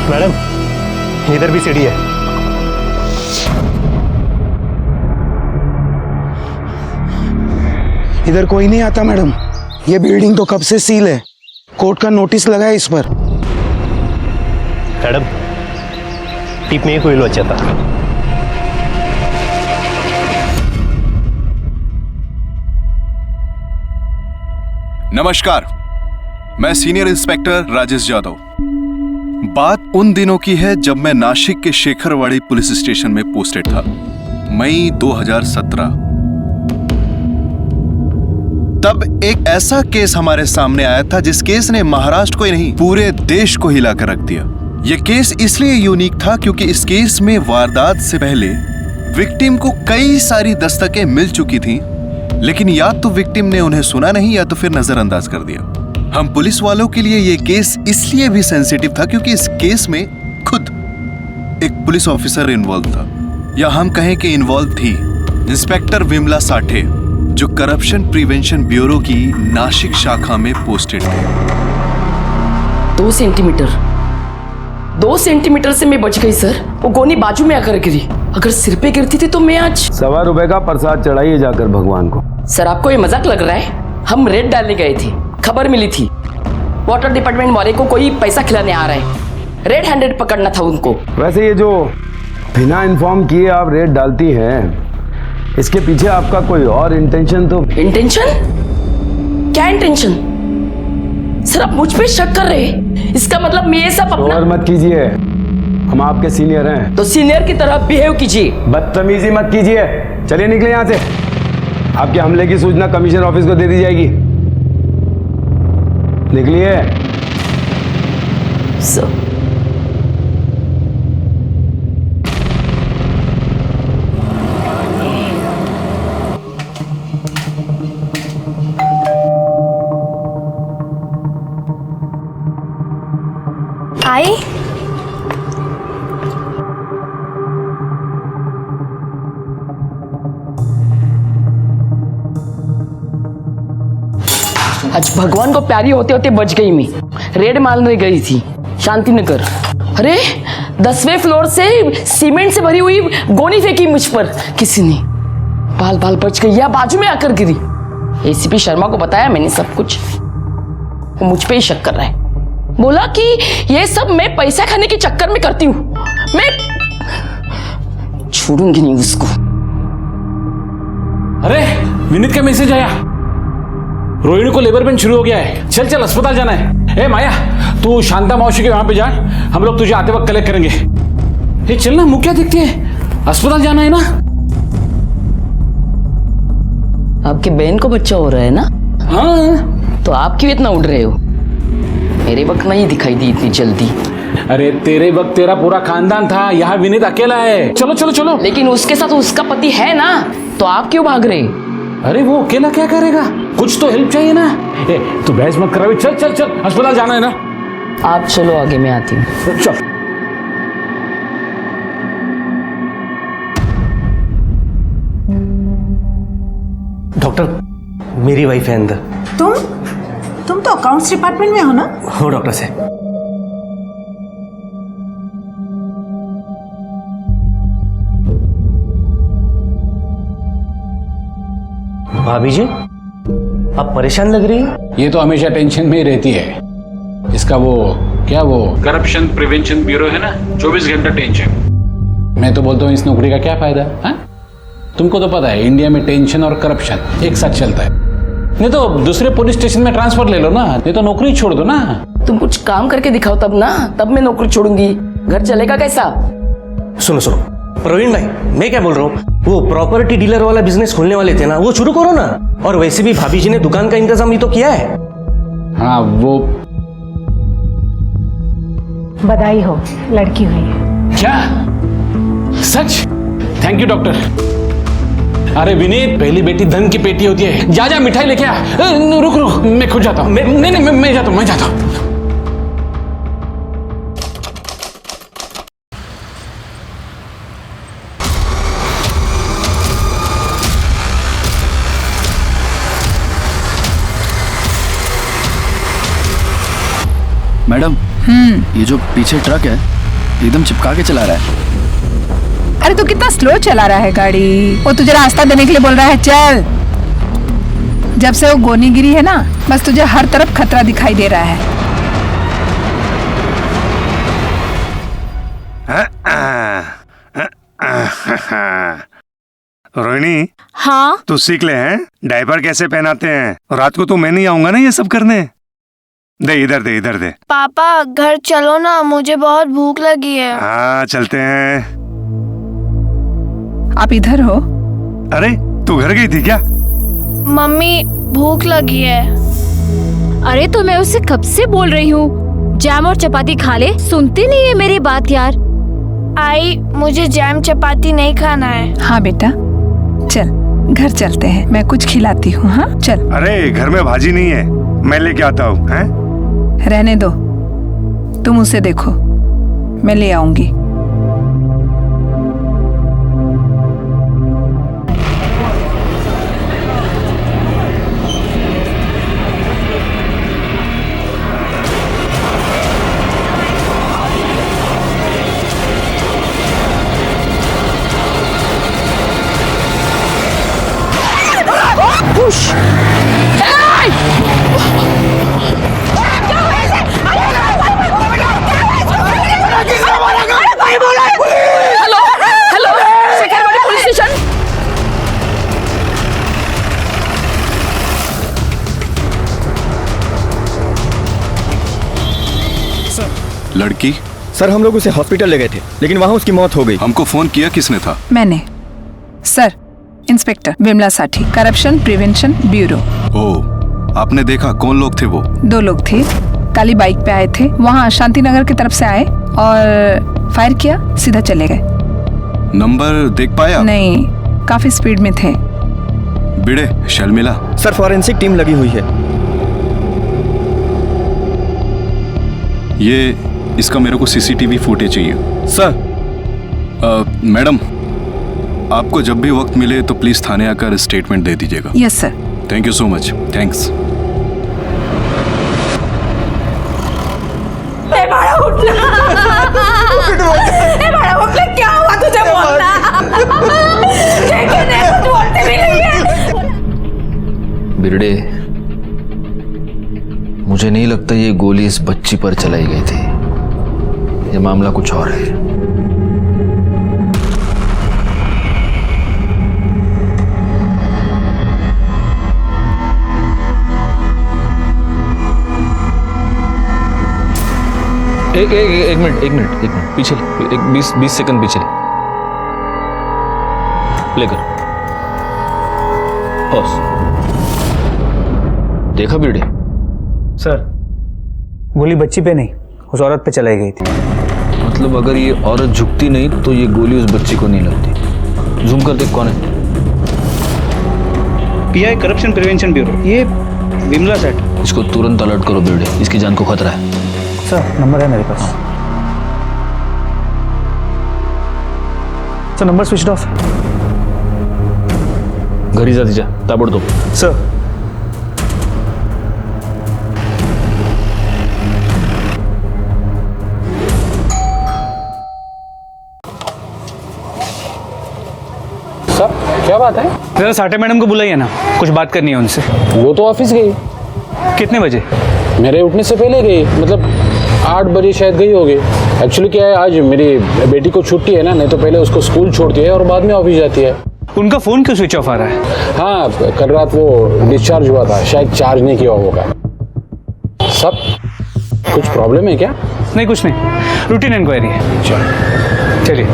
मैडम, इधर भी सीढ़ी है। इधर कोई नहीं आता मैडम। ये बिल्डिंग तो कब से सील है। कोर्ट का नोटिस लगा है इस पर। मैडम, टिप में कोई लोचा था। नमस्कार, मैं सीनियर इंस्पेक्टर राजेश यादव। बात उन दिनों की है जब मैं नासिक के शेखरवाड़ी पुलिस स्टेशन में पोस्टेड था। मई 2017। तब एक ऐसा केस हमारे सामने आया था जिस केस ने महाराष्ट्र को ही नहीं पूरे देश को हिला कर रख दिया। यह केस इसलिए यूनिक था क्योंकि इस केस में वारदात से पहले विक्टिम को कई सारी दस्तकें मिल चुकी थी, लेकिन या तो विक्टिम ने उन्हें सुना नहीं या तो फिर नजरअंदाज कर दिया। हम पुलिस वालों के लिए यह केस इसलिए भी सेंसिटिव था क्योंकि इस केस में खुद एक पुलिस ऑफिसर इन्वॉल्व था, या हम कहें कि इन्वॉल्व थी इंस्पेक्टर विमला साठे, जो करप्शन प्रिवेंशन ब्यूरो की नासिक शाखा में पोस्टेड थे। 2 सेंटीमीटर से मैं बच गई सर। वो गोनी बाजू में आकर गिरी। अगर सिर पे गिरती थी तो मैं आज। 1.25 रुपए का प्रसाद चढ़ाइए जाकर भगवान को। सर आपको ये मजाक लग रहा है? हम रेड डालने गए थे, खबर मिली थी वाटर डिपार्टमेंट वाले को कोई पैसा खिलाने आ रहा है, रेड हैंडेड पकड़ना था उनको। वैसे ये जो बिना इन्फॉर्म किए आप रेड डालती हैं, इसके पीछे आपका कोई और इंटेंशन तो? इंटेंशन? क्या इंटेंशन? सर आप मुझ पे शक कर रहे हैं? इसका मतलब मैं ये सब अपना। मत कीजिए, हम आपके सीनियर हैं। तो सीनियर की तरह बिहेव कीजिए। बदतमीजी मत कीजिए। चलिए निकले यहाँ से। आपके हमले की सूचना कमिश्नर ऑफिस को दे दी जाएगी। निकलिए। सर आई आज भगवान को प्यारी होते होते बच गई मैं। रेड मारने गई थी शांतिनगर। अरे 10वें फ्लोर से सीमेंट से भरी हुई गोनी फेंकी मुझ पर किसी ने। बाल बाल बच गई या बाजू में आकर गिरी। एसीपी शर्मा को बताया मैंने सब कुछ। वो मुझ पे ही शक कर रहा है। बोला कि ये सब मैं पैसा खाने के चक्कर में करती हूँ। मैं छोड़ूंगी नहीं उसको। अरे विनीत का मैसेज आया, रोहिणी को लेबर पेन शुरू हो गया है। चल चल अस्पताल जाना है। ए माया, तू शांता मौसी के वहां पे जा, हम लोग तुझे आते वक्त कलेक्ट करेंगे। ये चल ना, मुंह क्या देखती है? अस्पताल जाना है ना। आपके बहन को बच्चा हो रहा है ना? हाँ। तो आप क्यों इतना उड़ रहे हो? मेरे वक्त नहीं दिखाई दी इतनी जल्दी। अरे तेरे वक्त तेरा पूरा खानदान था, यहाँ विनीत अकेला है। चलो चलो चलो। लेकिन उसके साथ उसका पति है ना, तो आप क्यों भाग रहे? अरे वो अकेला क्या करेगा? कुछ तो हेल्प चाहिए ना। ए, तू बहस मत कर। चल चल चल, अस्पताल जाना है ना। आप चलो आगे, मैं आती हूँ। चल। डॉक्टर, मेरी वाइफ है अंदर। तुम तो अकाउंट्स डिपार्टमेंट में हो ना? हो डॉक्टर साहब। भाभी जी, आप परेशान लग रही हैं। ये तो हमेशा टेंशन में ही रहती है। इसका वो क्या, वो करप्शन प्रिवेंशन ब्यूरो है ना, 24 घंटा टेंशन। मैं तो बोलता हूँ इस नौकरी का क्या फायदा है? तुमको तो पता है इंडिया में टेंशन और करप्शन एक साथ चलता है। नहीं तो दूसरे पुलिस स्टेशन में ट्रांसफर ले लो ना, नहीं तो नौकरी छोड़ दो ना। तुम कुछ काम करके दिखाओ तब ना, तब मैं नौकरी छोड़ूंगी। घर चलेगा कैसा? सुनो सुनो प्रवीण भाई, मैं क्या बोल रहा हूँ, वो प्रॉपर्टी डीलर वाला बिजनेस खोलने वाले थे ना, वो शुरू करो ना। और वैसे भी भाभी जी ने दुकान का इंतजाम भी तो किया है। हाँ वो बधाई हो, लड़की हुई है। क्या सच? Thank you doctor. अरे विनीत, पहली बेटी धन की पेटी होती है। जा जा मिठाई लेके आ। रुक रुक, मैं खुद जाता हूँ। नहीं मैं जाता हूँ, मैं जाता हूँ। मैडम, ये जो पीछे ट्रक है एकदम चिपका के चला रहा है। अरे तो कितना स्लो चला रहा है गाड़ी। वो तुझे रास्ता देने के लिए बोल रहा है, चल। जब से वो गोनी गिरी है ना, बस तुझे हर तरफ खतरा दिखाई दे रहा है। रोहिणी, हाँ तू सीख ले हैं डायपर कैसे पहनाते हैं। रात को तो मैं नहीं आऊंगा ना ये सब करने। दे इधर दे, इधर दे। पापा घर चलो ना, मुझे बहुत भूख लगी है। हाँ चलते हैं। आप इधर हो? अरे तू घर गई थी क्या? मम्मी भूख लगी है। अरे तो मैं उससे कब से बोल रही हूँ जैम और चपाती खा ले, सुनती नहीं है मेरी बात यार। आई मुझे जैम चपाती नहीं खाना है। हाँ बेटा चल घर चलते हैं, मैं कुछ खिलाती हूँ। हाँ चल। अरे घर में भाजी नहीं है, मैं लेके आता हूँ। हैं? रहने दो, तुम उसे देखो, मैं ले आऊंगी। Hello hello Shekharwadi police station. लड़की? सर हम लोग उसे हॉस्पिटल ले गए थे, लेकिन वहाँ उसकी मौत हो गई। हमको फोन किया किसने था? मैंने। सर इंस्पेक्टर विमला साठी, करप्शन प्रिवेंशन ब्यूरो। ओ, आपने देखा कौन लोग थे वो? 2 लोग थे, काली बाइक पे आए थे, वहाँ शांति नगर की तरफ से आए और फायर किया, सीधा चले गए। नंबर देख पाया? नहीं, काफी स्पीड में थे। बिड़े शर्मिला। सर फॉरेंसिक टीम लगी हुई है। ये इसका मेरे को सीसीटीवी फुटेज चाहिए। सर। मैडम, आपको जब भी वक्त मिले तो प्लीज थाने आकर स्टेटमेंट दे दीजिएगा। Yes sir. Thank you so much. Thanks. क्या हुआ तुझे बोलना? कुछ बोलते भी नहीं है। बिरडे, मुझे नहीं लगता ये गोली इस बच्ची पर चलाई गई थी, ये मामला कुछ और है। एक मिनट पीछे, 20 सेकंड पीछे लेकर पॉज। देखा बिरडे? सर गोली बच्ची पे नहीं, उस औरत पे चलाई गई थी। मतलब अगर ये औरत झुकती नहीं तो ये गोली उस बच्ची को नहीं लगती। जूम कर देख कौन है। पीआई करप्शन प्रिवेंशन ब्यूरो, ये विमला सेठ। इसको तुरंत अलर्ट करो बिरडे, इसकी जान को खतरा है। सर नंबर है मेरे पास। Sir number switch off. घरी जा तिच्या ताबडतोब। सर सर क्या बात है? जरा साठे मैडम को बुलाइए ना, कुछ बात करनी है उनसे। वो तो ऑफिस गई। कितने बजे? मेरे उठने से पहले गई, मतलब 8 बजे शायद गई होगी। एक्चुअली क्या है, आज मेरी बेटी को छुट्टी है ना, नहीं तो पहले उसको स्कूल छोड़ती है और बाद में ऑफिस जाती है। उनका फोन क्यों स्विच ऑफ आ रहा है? हाँ, कल रात वो डिस्चार्ज हुआ था, शायद चार्ज नहीं किया होगा। सब कुछ प्रॉब्लम है क्या? नहीं कुछ नहीं, रूटीन इंक्वायरी है। चलिए।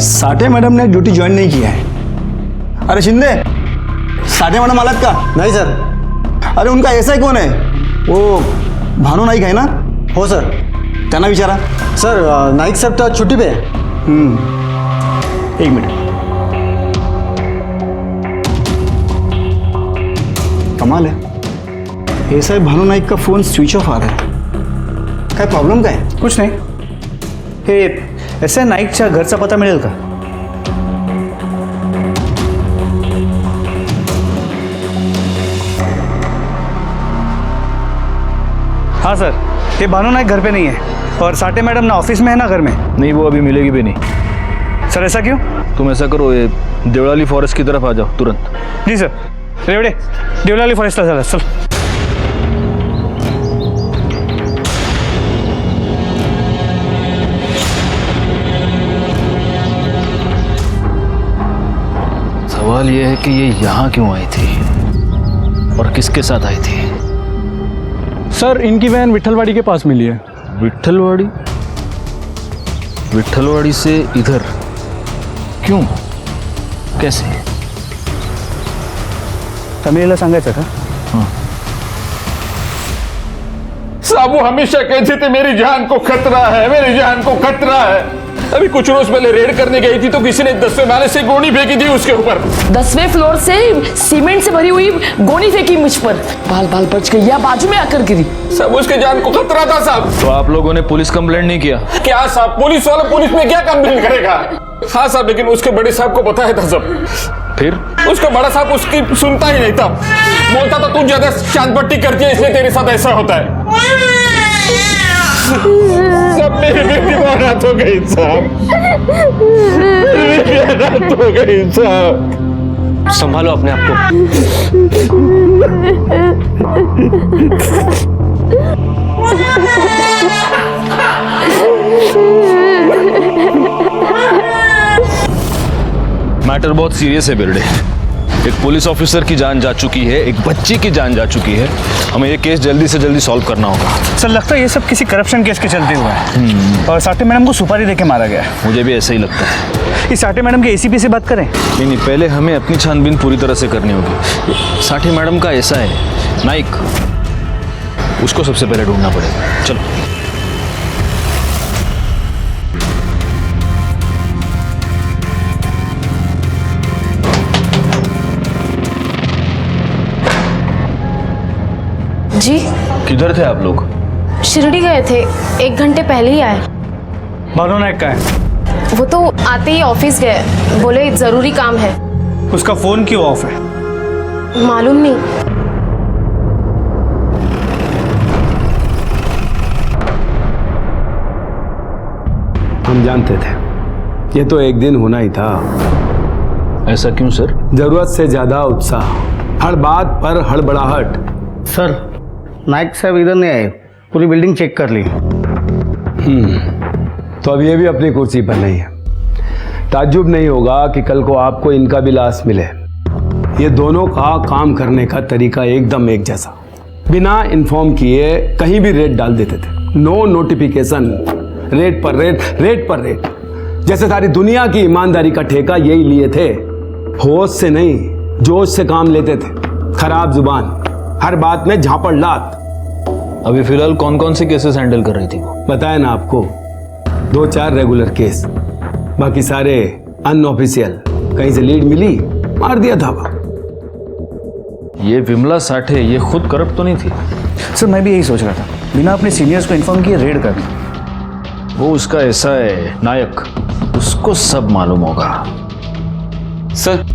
साठे मैडम ने ड्यूटी ज्वाइन नहीं किया है। अरे शिंदे, साठे मैडम आलात का? नहीं सर। अरे उनका ऐसा ही कौन है? वो भानु नाईक है ना? हो सर। त्यांना विचारा। सर नाईक साहब तो छुट्टी पे। एक मिनट। कमाल है, ऐसा है भानु नाईक का फोन स्विच ऑफ आ रहा है। काय प्रॉब्लेम काय? कुछ नाही। हे ऐसा नाईकच्या घरचा पता मिळेल का? हाँ सर, ये भानु नाईक घर पे नहीं है और साठे मैडम ना ऑफिस में है ना घर में। नहीं, वो अभी मिलेगी भी नहीं। सर ऐसा क्यों? तुम ऐसा करो, ये देवलाली फॉरेस्ट की तरफ आ जाओ तुरंत। जी सर। रेवड़े देवलाली फॉरेस्टला चला चल। सवाल यह है कि ये यहाँ क्यों आई थी और किसके साथ आई थी? सर इनकी वैन विठलवाड़ी के पास मिली है। विठलवाड़ी? विठलवाड़ी से इधर क्यों, कैसे? तमिळला सांगायचं का? साहब वो हमेशा कहते थे मेरी जान को खतरा है, मेरी जान को खतरा है। अभी कुछ रोज पहले रेड करने गई थी तो किसी ने 10वें माले से गोनी फेंकी थी उसके ऊपर। 10वें फ्लोर से सीमेंट से भरी हुई गोनी फेंकी मुझ पर, बाल बाल बच गई या बाजू में आकर गिरी। सब उसके जान को खतरा था साहब। तो आप लोगों ने पुलिस कंप्लेंट नहीं किया? क्या साहब, पुलिस वाला पुलिस में क्या कंप्लेंट करेगा? हाँ साहब, लेकिन उसके बड़े साहब को बताया था सब। फिर उसका बड़ा साहब उसकी सुनता ही नहीं था, बोलता था तू ज्यादा चांदपट्टी करती है इसलिए तेरे साथ ऐसा होता है। सब मेरी बेटी रात हो गई साहब, मेरी रात हो गई साहब। संभालो अपने आप को। मैटर बहुत सीरियस है बिरडे। एक पुलिस ऑफिसर की जान जा चुकी है, एक बच्ची की जान जा चुकी है। हमें ये केस जल्दी से जल्दी सॉल्व करना होगा। सर लगता है ये सब किसी करप्शन केस के चलते हुए है और साठे मैडम को सुपारी देके मारा गया है। मुझे भी ऐसा ही लगता है। इस साठे मैडम के एसीपी से बात करें? नहीं, पहले हमें अपनी छानबीन पूरी तरह से करनी होगी। साठे मैडम का ऐसा है नाइक, उसको सबसे पहले ढूंढना पड़ेगा। चलो। जी किधर थे आप लोग? शिरडी गए थे, 1 घंटे पहले ही आए। भानु नायक का है? वो तो आते ही ऑफिस गए, बोले जरूरी काम है। उसका फोन क्यों ऑफ है? मालूम नहीं। हम जानते थे ये तो एक दिन होना ही था। ऐसा क्यों सर? जरूरत से ज्यादा उत्साह, हर बात पर हड़बड़ाहट। सर नायक साहब इधर नहीं आए, पूरी बिल्डिंग चेक कर ली। तो अब ये भी अपनी कुर्सी पर नहीं है। ताज्जुब नहीं होगा कि कल को आपको इनका भी लाश मिले। ये दोनों का काम करने का तरीका एकदम एक जैसा, बिना इन्फॉर्म किए कहीं भी रेड डाल देते थे। नो नोटिफिकेशन, रेड पर रेड, रेड पर रेड, जैसे सारी दुनिया की ईमानदारी का ठेका यही लिए थे। होश से नहीं, जोश से काम लेते थे। खराब जुबान, हर बात में झापड़ लात। अभी फिलहाल कौन कौन से केसेस हैंडल कर रही थी वो? बताया ना आपको, 2-4 रेगुलर केस, बाकी सारे अनऑफिशियल। कहीं से लीड मिली, मार दिया था। ये विमला साठे ये खुद करप्ट तो नहीं थी? सर मैं भी यही सोच रहा था, बिना अपने सीनियर्स को इन्फॉर्म किए रेड करना। वो उसका ऐसा है नायक, उसको सब मालूम होगा। सर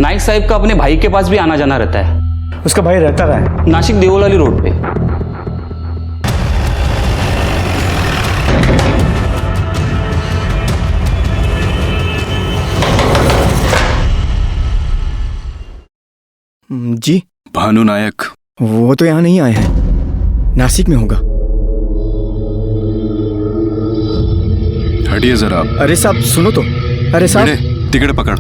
नाइक साहब का अपने भाई के पास भी आना जाना रहता है। उसका भाई रहता रहा है नासिक देवलाली रोड पे। जी भानु नायक, वो तो यहाँ नहीं आए हैं, नासिक में होगा। हटिए जरा आप। अरे साहब सुनो तो। अरे साहब टिकट पकड़।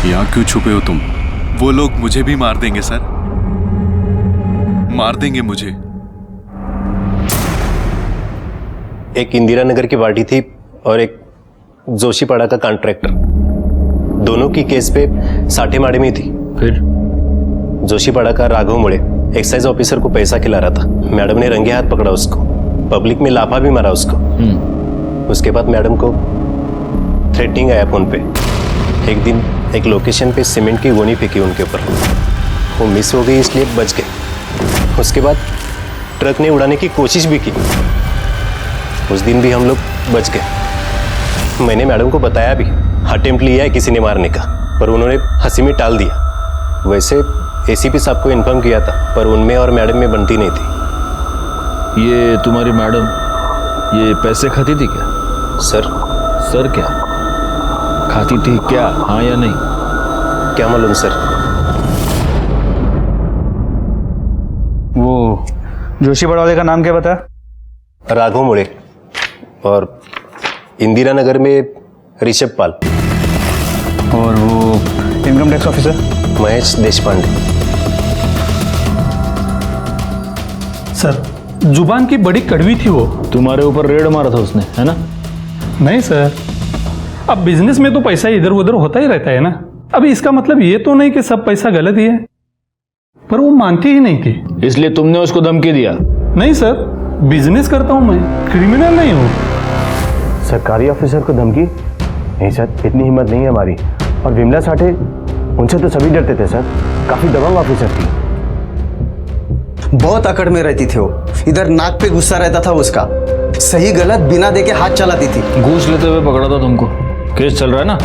यहाँ क्यों छुपे हो तुम? वो लोग मुझे भी मार देंगे सर, मार देंगे मुझे। एक इंदिरा नगर की पार्टी थी और एक जोशीपाड़ा का कॉन्ट्रैक्टर, दोनों की केस पे साठे माड़े में थी। फिर जोशीपाड़ा का राघव मुड़े एक्साइज ऑफिसर को पैसा खिला रहा था। मैडम ने रंगे हाथ पकड़ा उसको, पब्लिक में लाफा भी मारा उसको। उसके बाद मैडम को थ्रेटनिंग आया फोन पे। एक दिन एक लोकेशन पे सीमेंट की गोनी फेंकी उनके ऊपर, वो मिस हो गई इसलिए बच गए। उसके बाद ट्रक ने उड़ाने की कोशिश भी की, उस दिन भी हम लोग बच गए। मैंने मैडम को बताया भी, अटेम्प्ट लिया है किसी ने मारने का, पर उन्होंने हंसी में टाल दिया। वैसे एसीपी साहब को इन्फॉर्म किया था, पर उनमें और मैडम में बनती नहीं थी। ये तुम्हारी मैडम ये पैसे खाती थी क्या? सर क्या खाती थी क्या, हाँ या नहीं? क्या मालूम सर। वो जोशीपाड़ा वाले का नाम क्या बता? राघव मुड़े, और इंदिरा नगर में ऋषभ पाल। और वो income tax officer Mahesh Deshpande. Sir, जुबान की बड़ी कड़वी थी वो। तुम्हारे ऊपर रेड मारा था उसने, है ना? नहीं सर, अब बिजनेस में तो पैसा इधर उधर होता ही रहता है ना। अभी इसका मतलब ये तो नहीं कि सब पैसा गलत ही है, पर वो मानती ही नहीं थी। इसलिए तुमने उसको धमकी दिया? नहीं सर, बिजनेस करता हूं मैं, क्रिमिनल नहीं हूं। सरकारी ऑफिसर को धमकी? नहीं सर, इतनी हिम्मत नहीं है हमारी। और विमला साठे, उनसे तो सभी डरते थे सर, काफी दबंग ऑफिसर थी। बहुत अकड़ में रहती थी वो, इधर नाक पे गुस्सा रहता था उसका, सही गलत बिना देखे हाथ चलाती थी। घूस लेते हुए पकड़ा था तुमको? केस चल रहा है ना?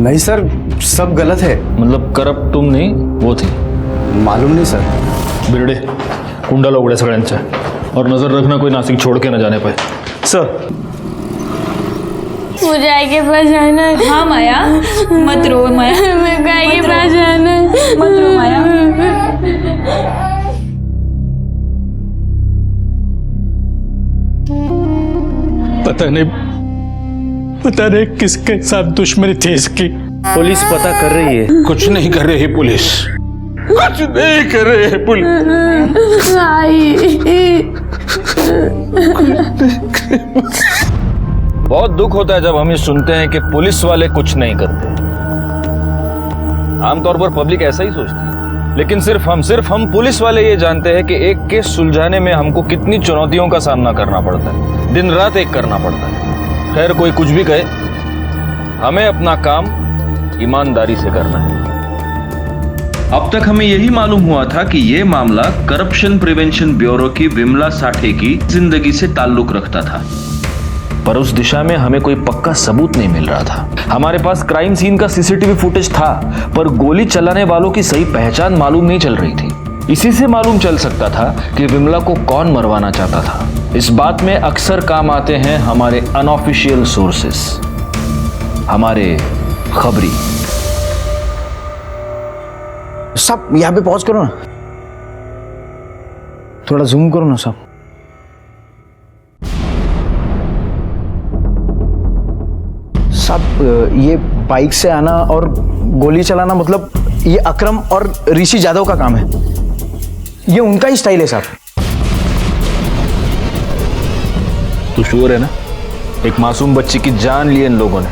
नहीं सर, सब गलत है। मतलब करप्ट तुम नहीं, वो थी? मालूम नहीं सर। बिरडे, कुंडा उघड्या सगळ्यांच्या, और नजर रखना कोई नासिक छोड़ के न जाने पाए। सर, मुझे आई के पास जाना है। हाँ माया, मत रो माया, मेरे को आई के पास जाना है। मत रो माया। पता नहीं किसके साथ दुश्मनी थी इसकी। पुलिस पता कर रही है। कुछ नहीं कर रही पुलिस, कुछ नहीं कर रही है पुलिस। बहुत दुख होता है जब हम ये सुनते हैं कि पुलिस वाले कुछ नहीं करते। आमतौर पर पब्लिक ऐसा ही सोचती है, लेकिन सिर्फ हम पुलिस वाले ये जानते हैं कि एक केस सुलझाने में हमको कितनी चुनौतियों का सामना करना पड़ता है, दिन रात एक करना पड़ता है। खैर, कोई कुछ भी कहे, हमें अपना काम ईमानदारी से करना है। अब तक हमें यही मालूम हुआ था कि ये मामला करप्शन प्रिवेंशन ब्यूरो की विमला साठे की जिंदगी से ताल्लुक रखता था, पर उस दिशा में हमें कोई पक्का सबूत नहीं मिल रहा था। हमारे पास क्राइम सीन का सीसीटीवी फुटेज था, पर गोली चलाने वालों की सही पहचान मालूम नहीं चल रही थी। इसी से मालूम चल सकता था कि विमला को कौन मरवाना चाहता था। इस बात में अक्सर काम आते हैं हमारे अनऑफिशियल सोर्सेस, हमारे खबरी। सब यहाँ पे पॉज करो ना, थोड़ा जूम करो ना सब। सब ये बाइक से आना और गोली चलाना, मतलब ये अकरम और ऋषि जादव का काम है, ये उनका ही स्टाइल है साहब। तू श्योर है ना? एक मासूम बच्ची की जान ली इन लोगों ने।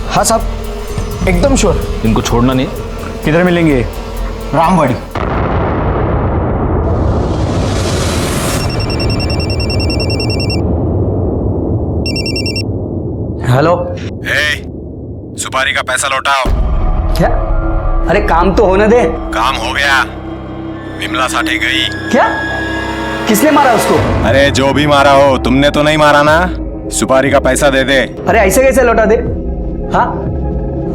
हाँ साहब, एकदम श्योर। इनको छोड़ना नहीं। किधर मिलेंगे? रामवाड़ी। हेलो। सुपारी का पैसा लौटाओ। क्या? अरे काम तो होने दे। काम हो गया, विमला साठे गई। क्या? किसने मारा उसको? अरे जो भी मारा हो, तुमने तो नहीं मारा ना। सुपारी का पैसा दे दे। अरे ऐसे कैसे लौटा दे? हाँ,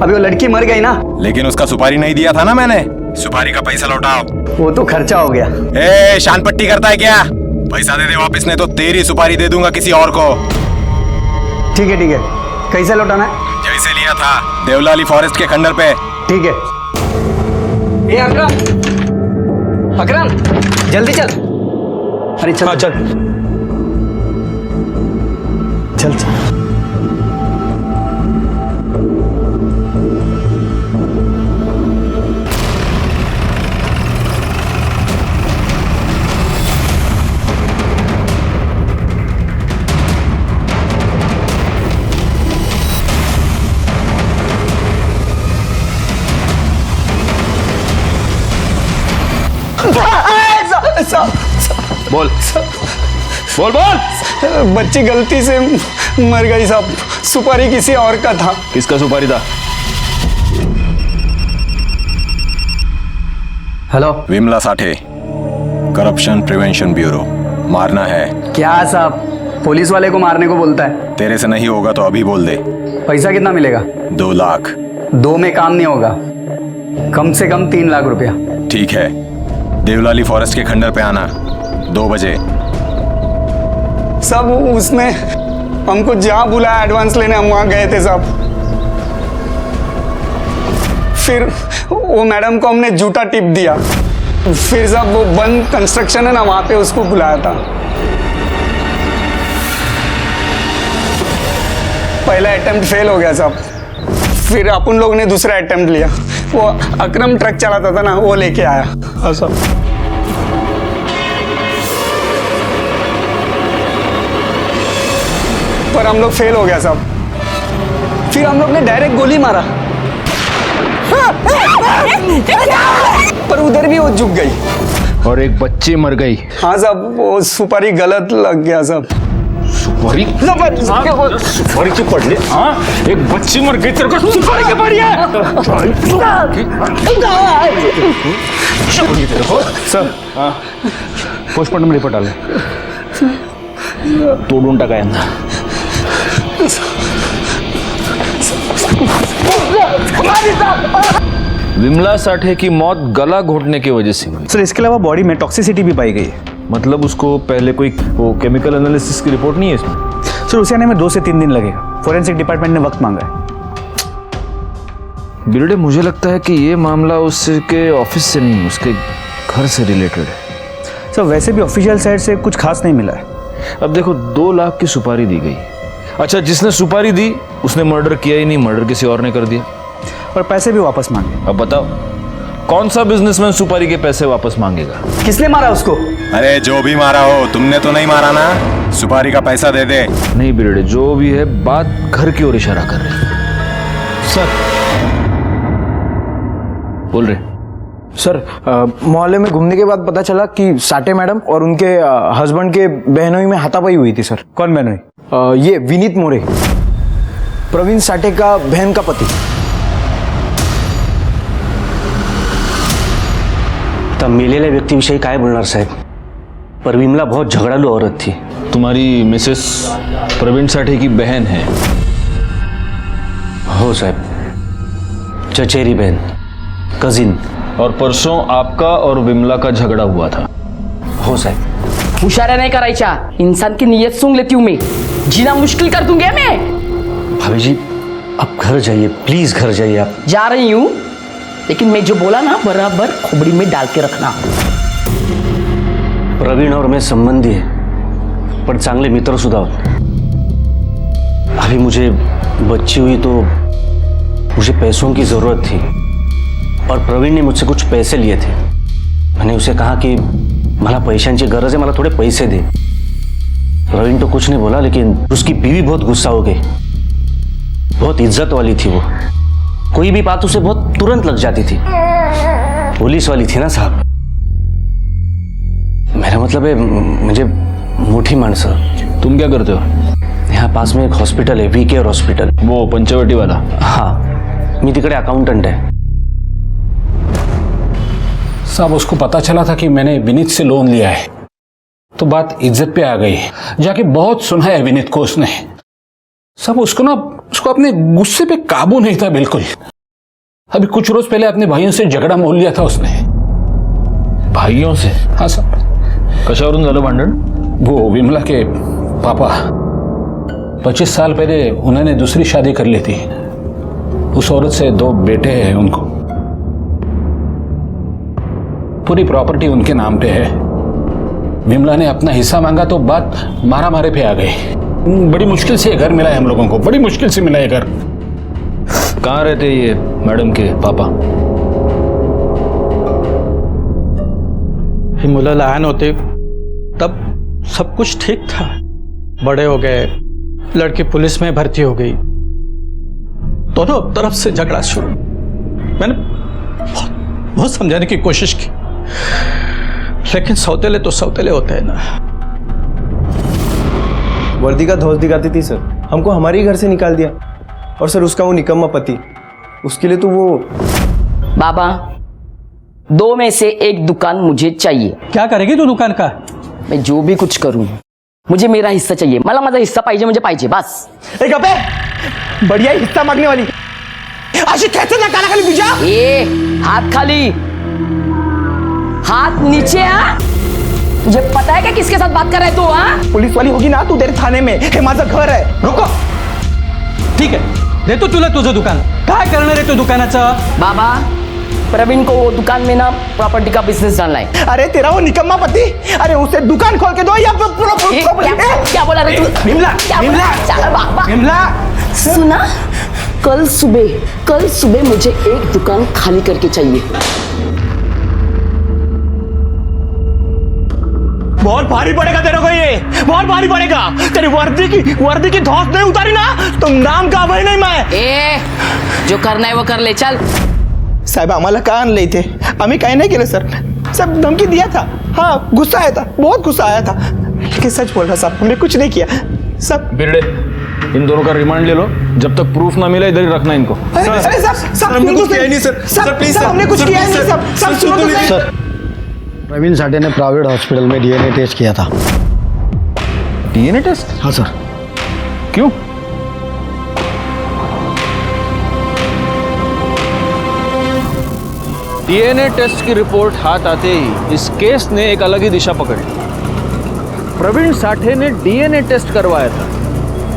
अभी वो लड़की मर गई ना। लेकिन उसका सुपारी नहीं दिया था ना मैंने। सुपारी का पैसा लौटाओ। वो तो खर्चा हो गया। ए, शान पट्टी करता है क्या? पैसा दे दे वापस, नहीं तो तेरी सुपारी दे दूंगा किसी और को। ठीक है, कैसे लौटाना है? जैसे लिया था, देवलाली फॉरेस्ट के खंडर पे। ठीक है। ए अकरम, जल्दी चल। अरे चल। हाँ, चल। बोल बोल बोल। बच्ची गलती से मर गई साहब, सुपारी किसी और का था। किसका सुपारी था? Hello. Vimala Sathe, corruption prevention bureau. मारना है क्या साहब? पुलिस वाले को मारने को बोलता है। तेरे से नहीं होगा तो अभी बोल दे। पैसा कितना मिलेगा? 2 लाख। 2 में काम नहीं होगा, कम से कम 3 लाख रुपया। ठीक है, देवलाली फॉरेस्ट के खंडर पे आना 2 बजे। सब उसने हमको जहाँ बुलाया एडवांस लेने, हम वहाँ गए थे साहब। फिर वो मैडम को हमने झूठा टिप दिया। फिर साहब वो बंद कंस्ट्रक्शन है ना, वहाँ पे उसको बुलाया था। पहला अटेम्प्ट फेल हो गया साहब। फिर अपन लोग ने दूसरा अटेम्प्ट लिया, वो अकरम ट्रक चलाता था ना, वो लेके आया। हाँ साहब। पर हम लोग फेल हो गया साहब। फिर हम लोग ने डायरेक्ट गोली मारा, पर उधर भी वो झुक गई और एक बच्ची मर गई। हाँ साहब, वो सुपारी गलत लग गया साहब। सुपारी सुपारी की पड़ ली। हाँ, एक बच्ची मर गई, तेरे को सुपारी की पड़ी है। सर पोस्टमार्टम रिपोर्ट आले तोडून टाका यांना। विमला साठे की मौत गला घोटने की वजह से हुई। सर इसके अलावा बॉडी में टॉक्सिसिटी भी पाई गई है। मतलब उसको पहले कोई वो केमिकल एनालिसिस की रिपोर्ट नहीं है इसमें? सर उसे आने में 2 से 3 दिन लगेगा। फोरेंसिक डिपार्टमेंट ने वक्त मांगा है। बिरडे, मुझे लगता है कि ये मामला उसके ऑफिस से नहीं, उसके घर से रिलेटेड है। सर वैसे भी ऑफिशियल साइड से कुछ खास नहीं मिला है। अब देखो 2 लाख की सुपारी दी गई। अच्छा, जिसने सुपारी दी उसने मर्डर किया ही नहीं, मर्डर किसी और ने कर दिया और पैसे भी वापस मांगे। अब बताओ कौन सा बिजनेसमैन सुपारी के पैसे वापस मांगेगा? किसने मारा उसको? अरे जो भी मारा हो, तुमने तो नहीं मारा ना, सुपारी का पैसा दे दे। नहीं बिरडे, जो भी है बात घर की ओर इशारा कर रही है। सर बोल रहे सर, मोहल्ले में घूमने के बाद पता चला कि साठे मैडम और उनके हस्बैंड के बहनोई में हाथापाई हुई थी। सर कौन बहनोई? ये विनीत मोरे, प्रवीण साठे का बहन का पति। तब मेलेल्या व्यक्तीविषयी काय बोलणार साहेब? पर विमला बहुत झगड़ालू औरत थी। तुम्हारी मिसेस प्रवीण साठे की बहन है? हो साहब, चचेरी बहन, कजिन। और परसों आपका और विमला का झगड़ा हुआ था? हो साहब। हुशाऱ्या नहीं करायच्या, इंसान की नीयत सूंघ लेती हूँ मैं, जीना मुश्किल कर दूंगी मैं। भाभी जी आप घर जाइए, प्लीज घर जाइए आप। जा रही हूँ, लेकिन मैं जो बोला ना बराबर खोपड़ी में डाल के रखना। प्रवीण और मैं संबंधी है, पर चांगले मित्र सुद्धा आहोत। अभी मुझे बच्ची हुई तो मुझे पैसों की जरूरत थी और प्रवीण ने मुझसे कुछ पैसे लिए थे। मैंने उसे कहा कि मला पैशांची गरज है, मला थोड़े पैसे दे। प्रवीण तो कुछ नहीं बोला, लेकिन उसकी बीवी बहुत गुस्सा हो गई। बहुत इज्जत वाली थी वो, कोई भी बात उसे बहुत तुरंत लग जाती थी। पुलिस वाली थी ना साहब। मेरा मतलब है मुझे मोठी माणसं। तुम क्या करते हो? यहाँ पास में एक हॉस्पिटल है, वी केयर हॉस्पिटल। वो पंचवटी वाला? हाँ, मी तिकडे अकाउंटंट है। साहब उसको पता चला था कि मैंने विनीत से लोन लिया है, तो बात इज्जत पे आ गई। जाके बहुत सुनाया है विनीत को उसने। सब उसको अपने गुस्से पे काबू नहीं था बिल्कुल। अभी कुछ रोज पहले अपने भाइयों से झगड़ा मोल लिया था उसने। भाइयों से? हाँ साहब। कशावरून झालं भांडण? वो विमला के पापा 25 साल पहले उन्होंने दूसरी शादी कर ली थी। उस औरत से 2 बेटे हैं उनको। पूरी प्रॉपर्टी उनके नाम पे है। विमला ने अपना हिस्सा मांगा तो बात मारा मारे पे आ गई। बड़ी मुश्किल से घर मिला है हम लोगों को, बड़ी मुश्किल से मिला है घर। कहाँ रहते ये मैडम के पापा? मुलं लहान होते तब सब कुछ ठीक था। बड़े हो गए, लड़की पुलिस में भर्ती हो गई, दोनों तरफ से झगड़ा शुरू। मैंने बहुत समझाने की कोशिश की, लेकिन सौतेले तो सौतेले होते हैं ना। वर्दी का धौस दिखाती थी सर, हमको हमारे ही घर से निकाल दिया। और सर उसका वो निकम्मा पति, उसके लिए तो वो। बाबा 2 में से 1 दुकान मुझे चाहिए। क्या करेगी तू दुकान का? मैं जो भी कुछ करूं, मुझे मेरा हिस्सा चाहिए। मला माझा हिस्सा पाहिजे म्हणजे पाहिजे बस। एक अबे बढ़िया हिस्सा मांगने वाली अशी कैसे ना काला खाली तुझ्या? ए हाथ खाली, हाथ नीचे। तुझे पता है क्या किसके साथ बात कर रहा है तू? पुलिस वाली होगी ना तू तेरे थाने में, हे माझं घर आहे। रुको, ठीक है, देतो तुला तुझं दुकान। काय करणार आहे तू दुकानाचं? बाबा प्रवीण को वो दुकान में ना प्रॉपर्टी का बिजनेस डालना है। अरे तेरा वो निकम्मा पति, अरे उसे दुकान खोल के दो या क्या बोला रे तू? विमला, क्या विमला, बोला? चल बाबा, विमला सुना कल सुबह मुझे एक दुकान खाली करके चाहिए। बहुत भारी पड़ेगा तेरे को, ये बहुत भारी पड़ेगा। तेरी वर्दी की धौंस नहीं उतारी ना, तुम नाम का भाई नहीं मैं। जो करना है वो कर ले, चल। साहेब आम्हाला का आणलंय इथे? आम्ही काही नाही केलं सर, सब धमकी दिया था। हाँ गुस्सा आया था, बहुत गुस्सा आया था, लेकिन सच बोल रहा साहब, हमने कुछ नहीं किया सब। बिरड़े, इन दोनों का रिमांड ले लो, जब तक प्रूफ ना मिले इधर ही रखना इनको। हमने कुछ किया नहीं सर, सर प्लीज सर, हमने कुछ किया नहीं सब सुनो तो सही। सर, प्रवीण साठे ने प्राइवेट हॉस्पिटल में डीएनए टेस्ट किया था। DNA test? हाँ सर। क्यों? डीएनए टेस्ट की रिपोर्ट हाथ आते ही इस केस ने एक अलग ही दिशा पकड़ ली। प्रवीण साठे ने डीएनए टेस्ट करवाया था।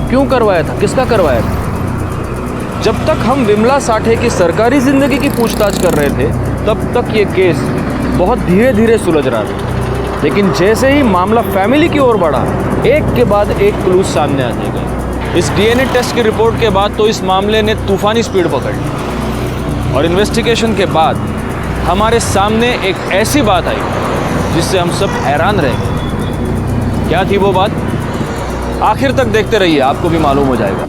क्यों करवाया था, किसका करवाया था? जब तक हम विमला साठे की सरकारी जिंदगी की पूछताछ कर रहे थे, तब तक ये केस बहुत धीरे धीरे सुलझ रहा था। लेकिन जैसे ही मामला फैमिली की ओर बढ़ा, एक के बाद एक क्लूज सामने आते गए। इस डीएनए टेस्ट की रिपोर्ट के बाद तो इस मामले ने तूफानी स्पीड पकड़ ली और इन्वेस्टिगेशन के बाद हमारे सामने एक ऐसी बात आई जिससे हम सब हैरान रह गए। क्या थी वो बात? आखिर तक देखते रहिए, आपको भी मालूम हो जाएगा।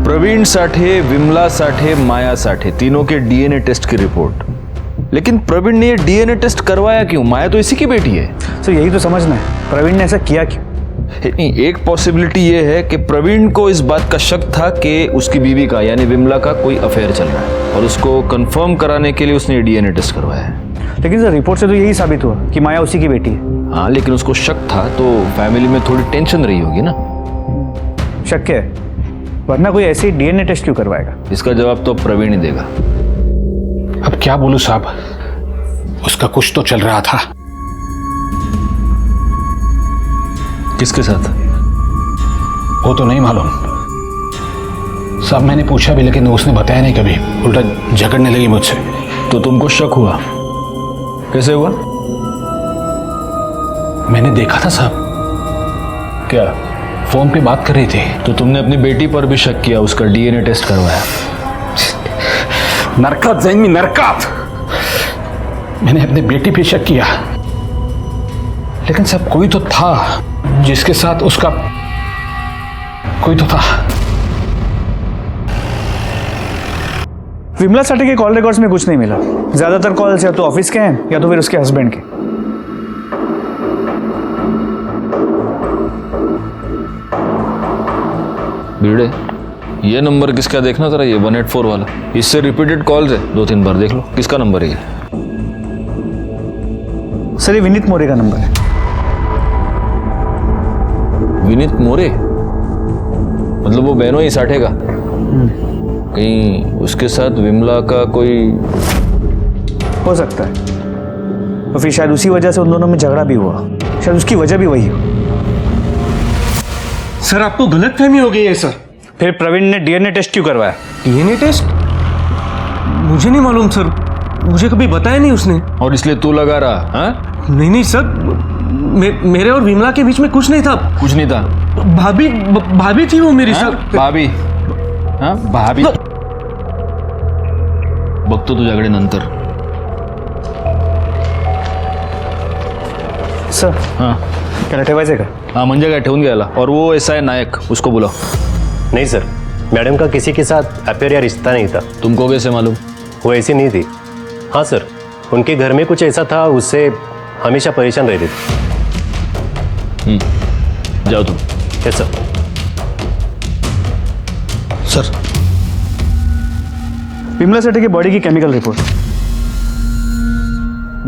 प्रवीण साठे, विमला साठे, माया साठे, तीनों के डीएनए टेस्ट की रिपोर्ट। लेकिन प्रवीण ने ये डीएनए टेस्ट करवाया क्यों? माया तो इसी की बेटी है। तो यही तो समझना है, प्रवीण ने ऐसा किया क्यों? नहीं, एक पॉसिबिलिटी ये है कि प्रवीण को इस बात का शक था कि उसकी बीवी का यानी विमला का कोई अफेयर चल रहा है और उसको कंफर्म कराने के लिए उसने डीएनए टेस्ट करवाया है। लेकिन सर रिपोर्ट से तो यही साबित हुआ कि माया उसी की बेटी है। हाँ, लेकिन उसको शक था तो फैमिली में थोड़ी टेंशन रही होगी ना। शक है, वरना कोई ऐसी डीएनए टेस्ट क्यों करवाएगा? इसका जवाब तो प्रवीण ही देगा। अब क्या बोलूं साहब, उसका कुछ तो चल रहा था। किसके साथ? वो तो नहीं मालूम साहब, मैंने पूछा भी लेकिन उसने बताया नहीं कभी, उल्टा झगड़ने लगी मुझसे। तो तुमको शक हुआ? कैसे हुआ? मैंने देखा था साहब। क्या? फोन पे बात कर रही थी। तो तुमने अपनी बेटी पर भी शक किया, उसका डीएनए टेस्ट करवाया? नरकात जैन नरकात, मैंने अपनी बेटी पे शक किया, लेकिन सब कोई तो था जिसके साथ उसका कोई तो था। विमला साठे के कॉल रिकॉर्ड्स में कुछ नहीं मिला। ज्यादातर कॉल्स या तो ऑफिस के हैं या तो फिर उसके हस्बैंड के। भिड़े, ये नंबर किसका देखना जरा, ये 184 वाला। इससे रिपीटेड कॉल्स है, 2-3 बार देख लो। किसका नंबर है ये? सर ये विनीत मोरे का नंबर है। विनीत मोरे? मतलब वो बहनों ही साठे का? कहीं उसके साथ विमला का कोई? हो सकता है, तो फिर शायद उसी वजह से उन दोनों में झगड़ा भी हुआ। शायद उसकी वजह भी वही हो। सर आपको गलतफहमी हो गई है सर। फिर प्रवीण ने डीएनए टेस्ट क्यों करवाया? DNA test? मुझे नहीं मालूम सर, मुझे कभी बताया नहीं उसने। और इसलिए तू लगा रहा? हाँ? नहीं सर, मेरे और विमला के बीच में कुछ नहीं था। कुछ नहीं था? भाभी थी वो मेरी। सर भाभी? हाँ भाभी? बघतो तू झगड्यानंतर। सर हाँ त्याला ठेवायचं का? हाँ म्हणजे काय, ठेवून घ्यायला। और वो ऐसा है नायक, उसको बुलाओ। नहीं सर, मैडम का किसी के साथ अफेयर या रिश्ता नहीं था। तुमको कैसे मालूम? वो ऐसी नहीं थी। हाँ सर, उनके घर में कुछ ऐसा था, उससे हमेशा परेशान रहती थी। जाओ तुम। Yes sir. Sir Vimala Sathe की बॉडी की केमिकल रिपोर्ट।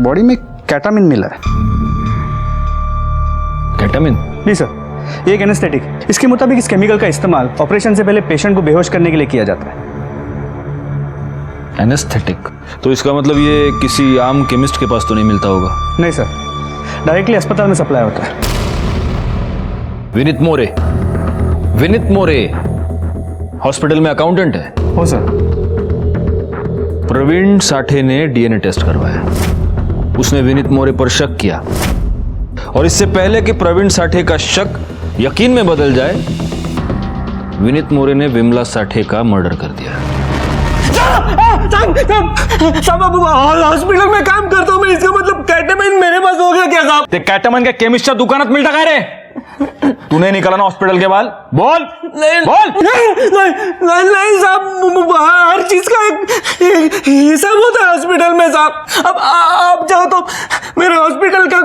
बॉडी में कैटामिन मिला है। कैटामिन? जी सर, ये एक एनेस्थेटिक। इसके मुताबिक इस केमिकल का इस्तेमाल ऑपरेशन से पहले पेशेंट को बेहोश करने के लिए किया जाता है। एनेस्थेटिक? तो इसका मतलब ये किसी आम केमिस्ट के पास तो नहीं मिलता होगा? नहीं सर, डायरेक्टली अस्पताल में सप्लाई होता है। विनीत मोरे? विनीत मोरे हॉस्पिटल में अकाउंटेंट है? हो सर। प्रवीण साठे ने डीएनए टेस्ट करवाया, उसने विनीत मोरे पर शक किया, और इससे पहले कि प्रवीण साठे का शक यकीन में बदल जाए, विनीत मोरे ने विमला साठे का मर्डर कर दिया। साहब हॉस्पिटल में काम करता हूँ मैं, इसका मतलब कैटामाइन मेरे पास हो गया क्या साहब? ते कैटामाइन के केमिस्टच्या दुकानात मिळता काय रे? तूने निकाला ना हॉस्पिटल के बाल? बोल नहीं बोल। नहीं साहब, हर चीज का एक हिसाब होता है हॉस्पिटल में साहब। अब आप चाहो तो मेरे हॉस्पिटल का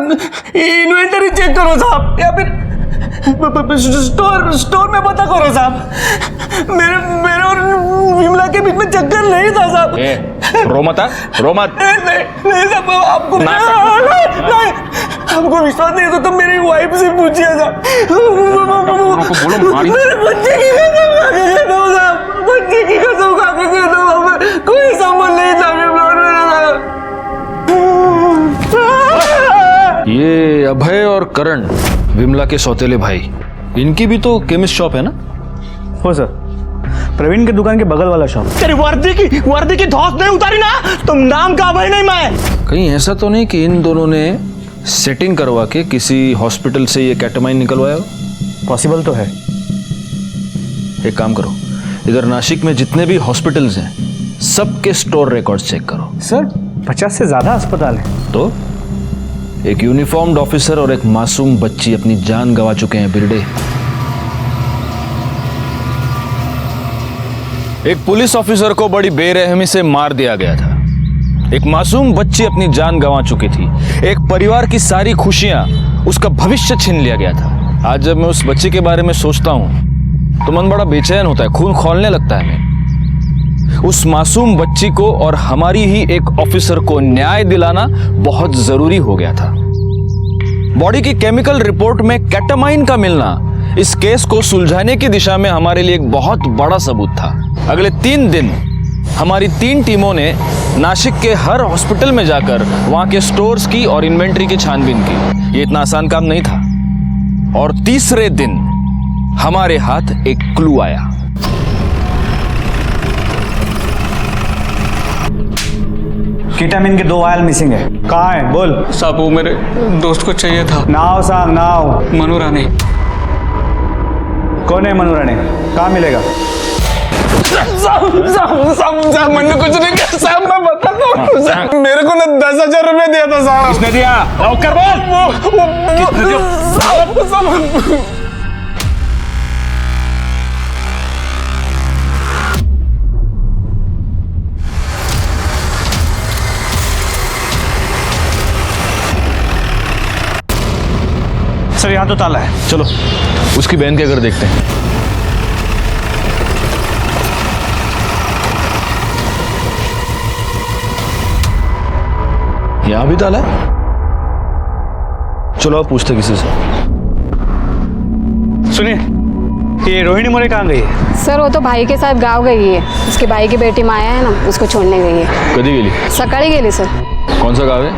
इन्वेंटरी चेक करो साहब, या फिर स्टोर में पता करो साहब। मेरे और विमला के बीच में चक्कर नहीं था साहब। रोमत नहीं साहब, आपको नहीं, आपको विश्वास नहीं है तो मेरी वाइफ से पूछिए साहब। मेरे बच्चे की कसम खा के कह दो साहब, बच्चे की कसम खा के कह दो, कोई संबंध नहीं था मेरा। ये अभय और करण विमला के सौतेले भाई, इनकी भी तो केमिस्ट शॉप है ना? हो सर, प्रवीण के दुकान के बगल वाला शॉप। तेरी वर्दी की धौंस नहीं उतारी ना, तुम नाम का अभय नहीं मैं। कहीं ऐसा तो नहीं कि इन दोनों ने सेटिंग करवा के किसी हॉस्पिटल से ये कैटामाइन निकलवाया हो? पॉसिबल तो है। एक काम करो, इधर नासिक में जितने भी हॉस्पिटल्स हैं सबके स्टोर रिकॉर्ड्स चेक करो। सर 50 से ज्यादा अस्पताल है। तो एक यूनिफॉर्म्ड ऑफिसर और एक मासूम बच्ची अपनी जान गंवा चुके हैं बिरडे। एक पुलिस ऑफिसर को बड़ी बेरहमी से मार दिया गया था। एक मासूम बच्ची अपनी जान गंवा चुकी थी। एक परिवार की सारी खुशियां, उसका भविष्य छीन लिया गया था। आज जब मैं उस बच्ची के बारे में सोचता हूं तो मन बड़ा बेचैन होता है, खून खौलने लगता है मैं। उस मासूम बच्ची को और हमारी ही एक ऑफिसर को न्याय दिलाना बहुत जरूरी हो गया था। बॉडी की केमिकल रिपोर्ट में कैटामाइन का मिलना इस केस को सुलझाने की दिशा में हमारे लिए एक बहुत बड़ा सबूत था। अगले 3 दिन हमारी 3 टीमों ने नासिक के हर हॉस्पिटल में जाकर वहां के स्टोर्स की और इन्वेंट्री की छानबीन की। ये इतना आसान काम नहीं था। और तीसरे दिन हमारे हाथ एक क्लू आया। केटामिन के 2 वायल मिसिंग है। कहाँ है बोल? साहब वो मेरे दोस्त को चाहिए था। नाव साहब, नाव। मनु राणे। कौन है मनु राणे? कहाँ मिलेगा? साहब मैंने कुछ नहीं किया साहब, मैं बताता हूँ साहब। मेरे को ना 10,000 रुपए दिया था साहब। किसने दिया? नौकर बोल। किसने दिया? सर यहाँ तो ताला है। चलो उसकी बहन के घर देखते हैं। यहां भी ताला है। चलो आप पूछते किसी से। सुनिए, ये रोहिणी मोरे कहाँ गई है? सर वो तो भाई के साथ गाँव गई है। उसके भाई की बेटी माया है ना, उसको छोड़ने गई है। कधी गेली? सकाळी गेली सर। कौन सा गाँव है?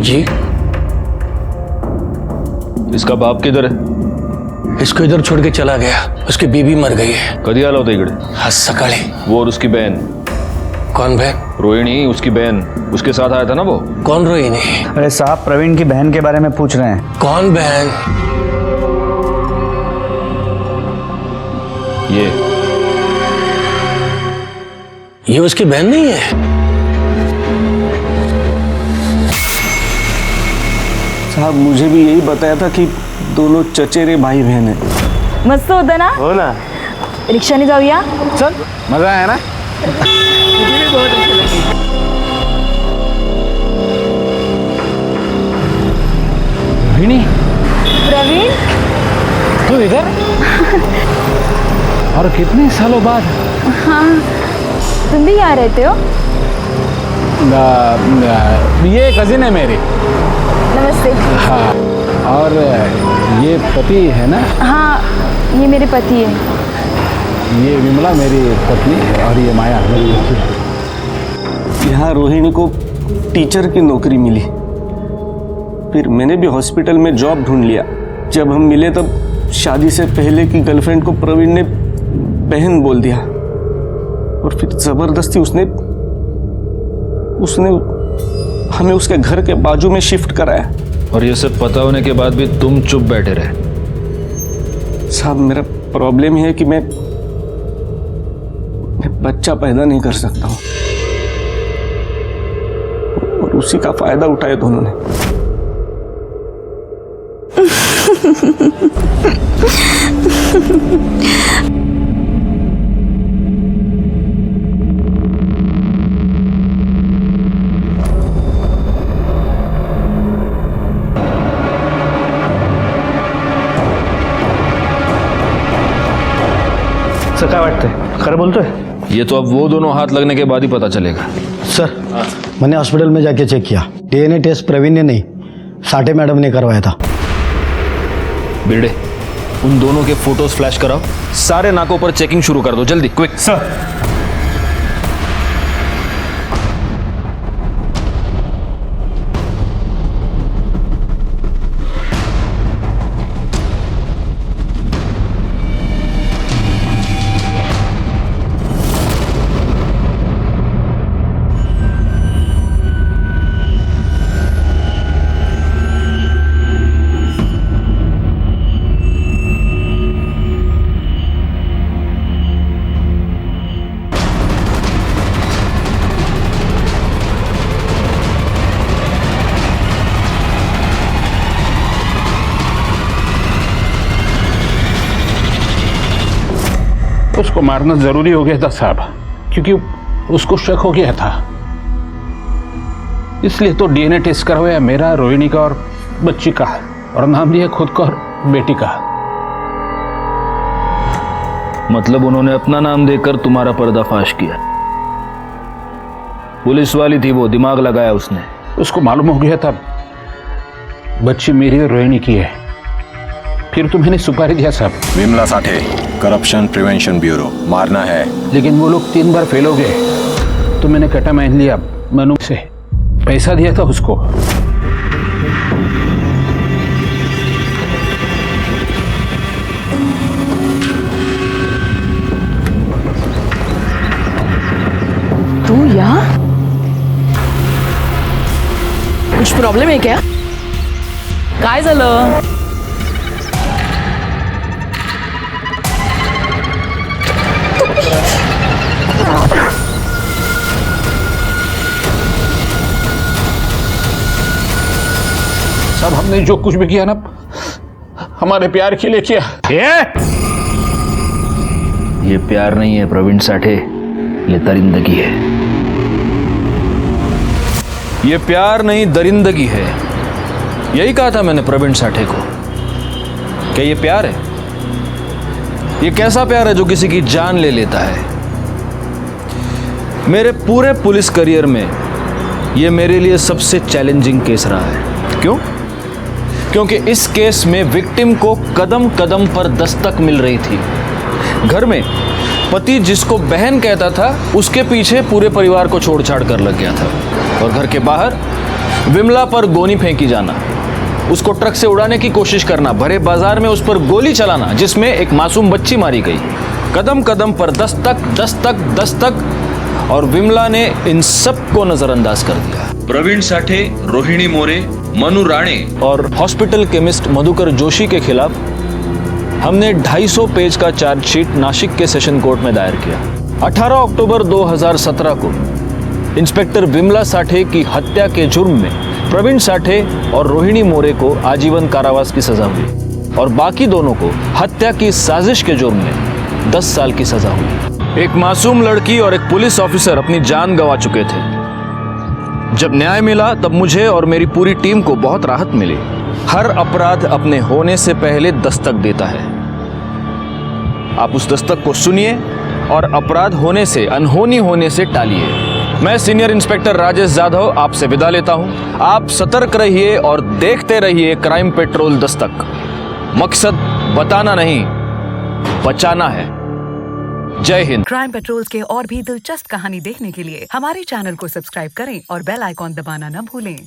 जी, इसका बाप किधर है? इसको इधर छोड़ के चला गया। उसकी बीबी मर गई है। कधी आला होता इकडे? आज सकाळी। वो और उसकी बहन। कौन बहन? रोहिणी, उसकी बहन, उसके साथ आया था ना वो। कौन रोहिणी? अरे साहब, प्रवीण की बहन के बारे में पूछ रहे हैं। कौन बहन? ये उसकी बहन नहीं है? साहब मुझे भी यही बताया था कि दोनों चचेरे भाई बहन हैं। मस्त होतं ना? हो ना। रिक्षाने जाऊया? चल, मजा आया ना? रोहिणी, प्रवीण, तू इधर? और कितने सालों बाद? हाँ, तुम भी यहाँ रहते हो? ये कजिन है मेरी। नमस्ते। हाँ, और ये पति है ना? हाँ, ये मेरे पति है। ये विमला मेरी पत्नी है और ये माया मेरी लड़की है। यहाँ रोहिणी को टीचर की नौकरी मिली। फिर मैंने भी हॉस्पिटल में जॉब ढूंढ लिया। जब हम मिले तब शादी से पहले की गर्लफ्रेंड को प्रवीण ने बहन बोल दिया और फिर जबरदस्ती उसने हमें उसके घर के बाजू में शिफ्ट कराया। और ये सब पता होने के बाद भी तुम चुप बैठे रहे? साहब मेरा प्रॉब्लम है कि मैं बच्चा पैदा नहीं कर सकता हूं और उसी का फायदा उठाया दोनों ने। सर काय वाटतंय? खरं बोलतोय? ये तो अब वो दोनों हाथ लगने के बाद ही पता चलेगा। सर मैंने हॉस्पिटल में जाके चेक किया, डीएनए टेस्ट प्रवीण ने नहीं साठे मैडम ने करवाया था। बिरडे, उन दोनों के फोटोज फ्लैश कराओ, सारे नाकों पर चेकिंग शुरू कर दो, जल्दी, क्विक। सर उसको मारना जरूरी हो गया था साहब, क्योंकि उसको शक हो गया था, इसलिए तो डीएनए टेस्ट करवाया मेरा, रोहिणी का और बच्ची का, और नाम दिया खुद का और बेटी का। मतलब उन्होंने अपना नाम देकर तुम्हारा पर्दाफाश किया? पुलिस वाली थी वो, दिमाग लगाया उसने। उसको मालूम हो गया था बच्ची मेरी और रोहिणी की है, फिर तो मैंने सुपारी दिया साहब। Vimala Sathe, corruption prevention bureau, मारना है। लेकिन वो लोग 3 बार फेल हो गए, तो मैंने कटा मान लिया, मनु से पैसा दिया था उसको। तू यहाँ? कुछ प्रॉब्लेम है क्या? काय झालं? सब हमने जो कुछ भी किया ना हमारे प्यार के लिए किया। ये प्यार नहीं है प्रवीण साठे, ये दरिंदगी है। ये प्यार नहीं दरिंदगी है, यही कहा था मैंने प्रवीण साठे को। क्या ये प्यार है? ये कैसा प्यार है जो किसी की जान ले लेता है? मेरे पूरे पुलिस करियर में ये मेरे लिए सबसे चैलेंजिंग केस रहा है। क्यों? क्योंकि इस केस में विक्टिम को कदम कदम पर दस्तक मिल रही थी। घर में पति जिसको बहन कहता था, उसके पीछे पूरे परिवार को छोड़ छाड़ कर लग गया था, और घर के बाहर विमला पर गोनी फेंकी जाना, उसको ट्रक से उड़ाने की कोशिश करना, भरे बाजार में उस पर गोली चलाना जिसमें एक मासूम बच्ची मारी गई। कदम कदम पर दस्तक दस्तक दस्तक, और विमला ने इन सब को नजरअंदाज कर दिया। प्रवीण साठे, रोहिणी मोरे, मनु राणे और हॉस्पिटल केमिस्ट मधुकर जोशी के खिलाफ हमने 250 पेज का चार्जशीट नासिक के सेशन कोर्ट में दायर किया। 18 अक्टूबर 2017 को इंस्पेक्टर विमला साठे की हत्या के जुर्म में प्रवीण साठे और रोहिणी मोरे को आजीवन कारावास की सजा हुई, और बाकी दोनों को हत्या की साजिश के जुर्म में 10 साल की सजा हुई। एक मासूम लड़की और एक पुलिस ऑफिसर अपनी जान गंवा चुके थे। जब न्याय मिला तब मुझे और मेरी पूरी टीम को बहुत राहत मिली। हर अपराध अपने होने से पहले दस्तक देता है। आप उस दस्तक को सुनिए और अपराध होने से, अनहोनी होने से टालिए। मैं सीनियर इंस्पेक्टर राजेश जाधव आपसे विदा लेता हूं। आप सतर्क रहिए और देखते रहिए क्राइम पेट्रोल दस्तक। मकसद बताना नहीं, बचाना है। जय हिंद। क्राइम पेट्रोल्स के और भी दिलचस्प कहानी देखने के लिए हमारे चैनल को सब्सक्राइब करें और बेल आइकॉन दबाना न भूलें।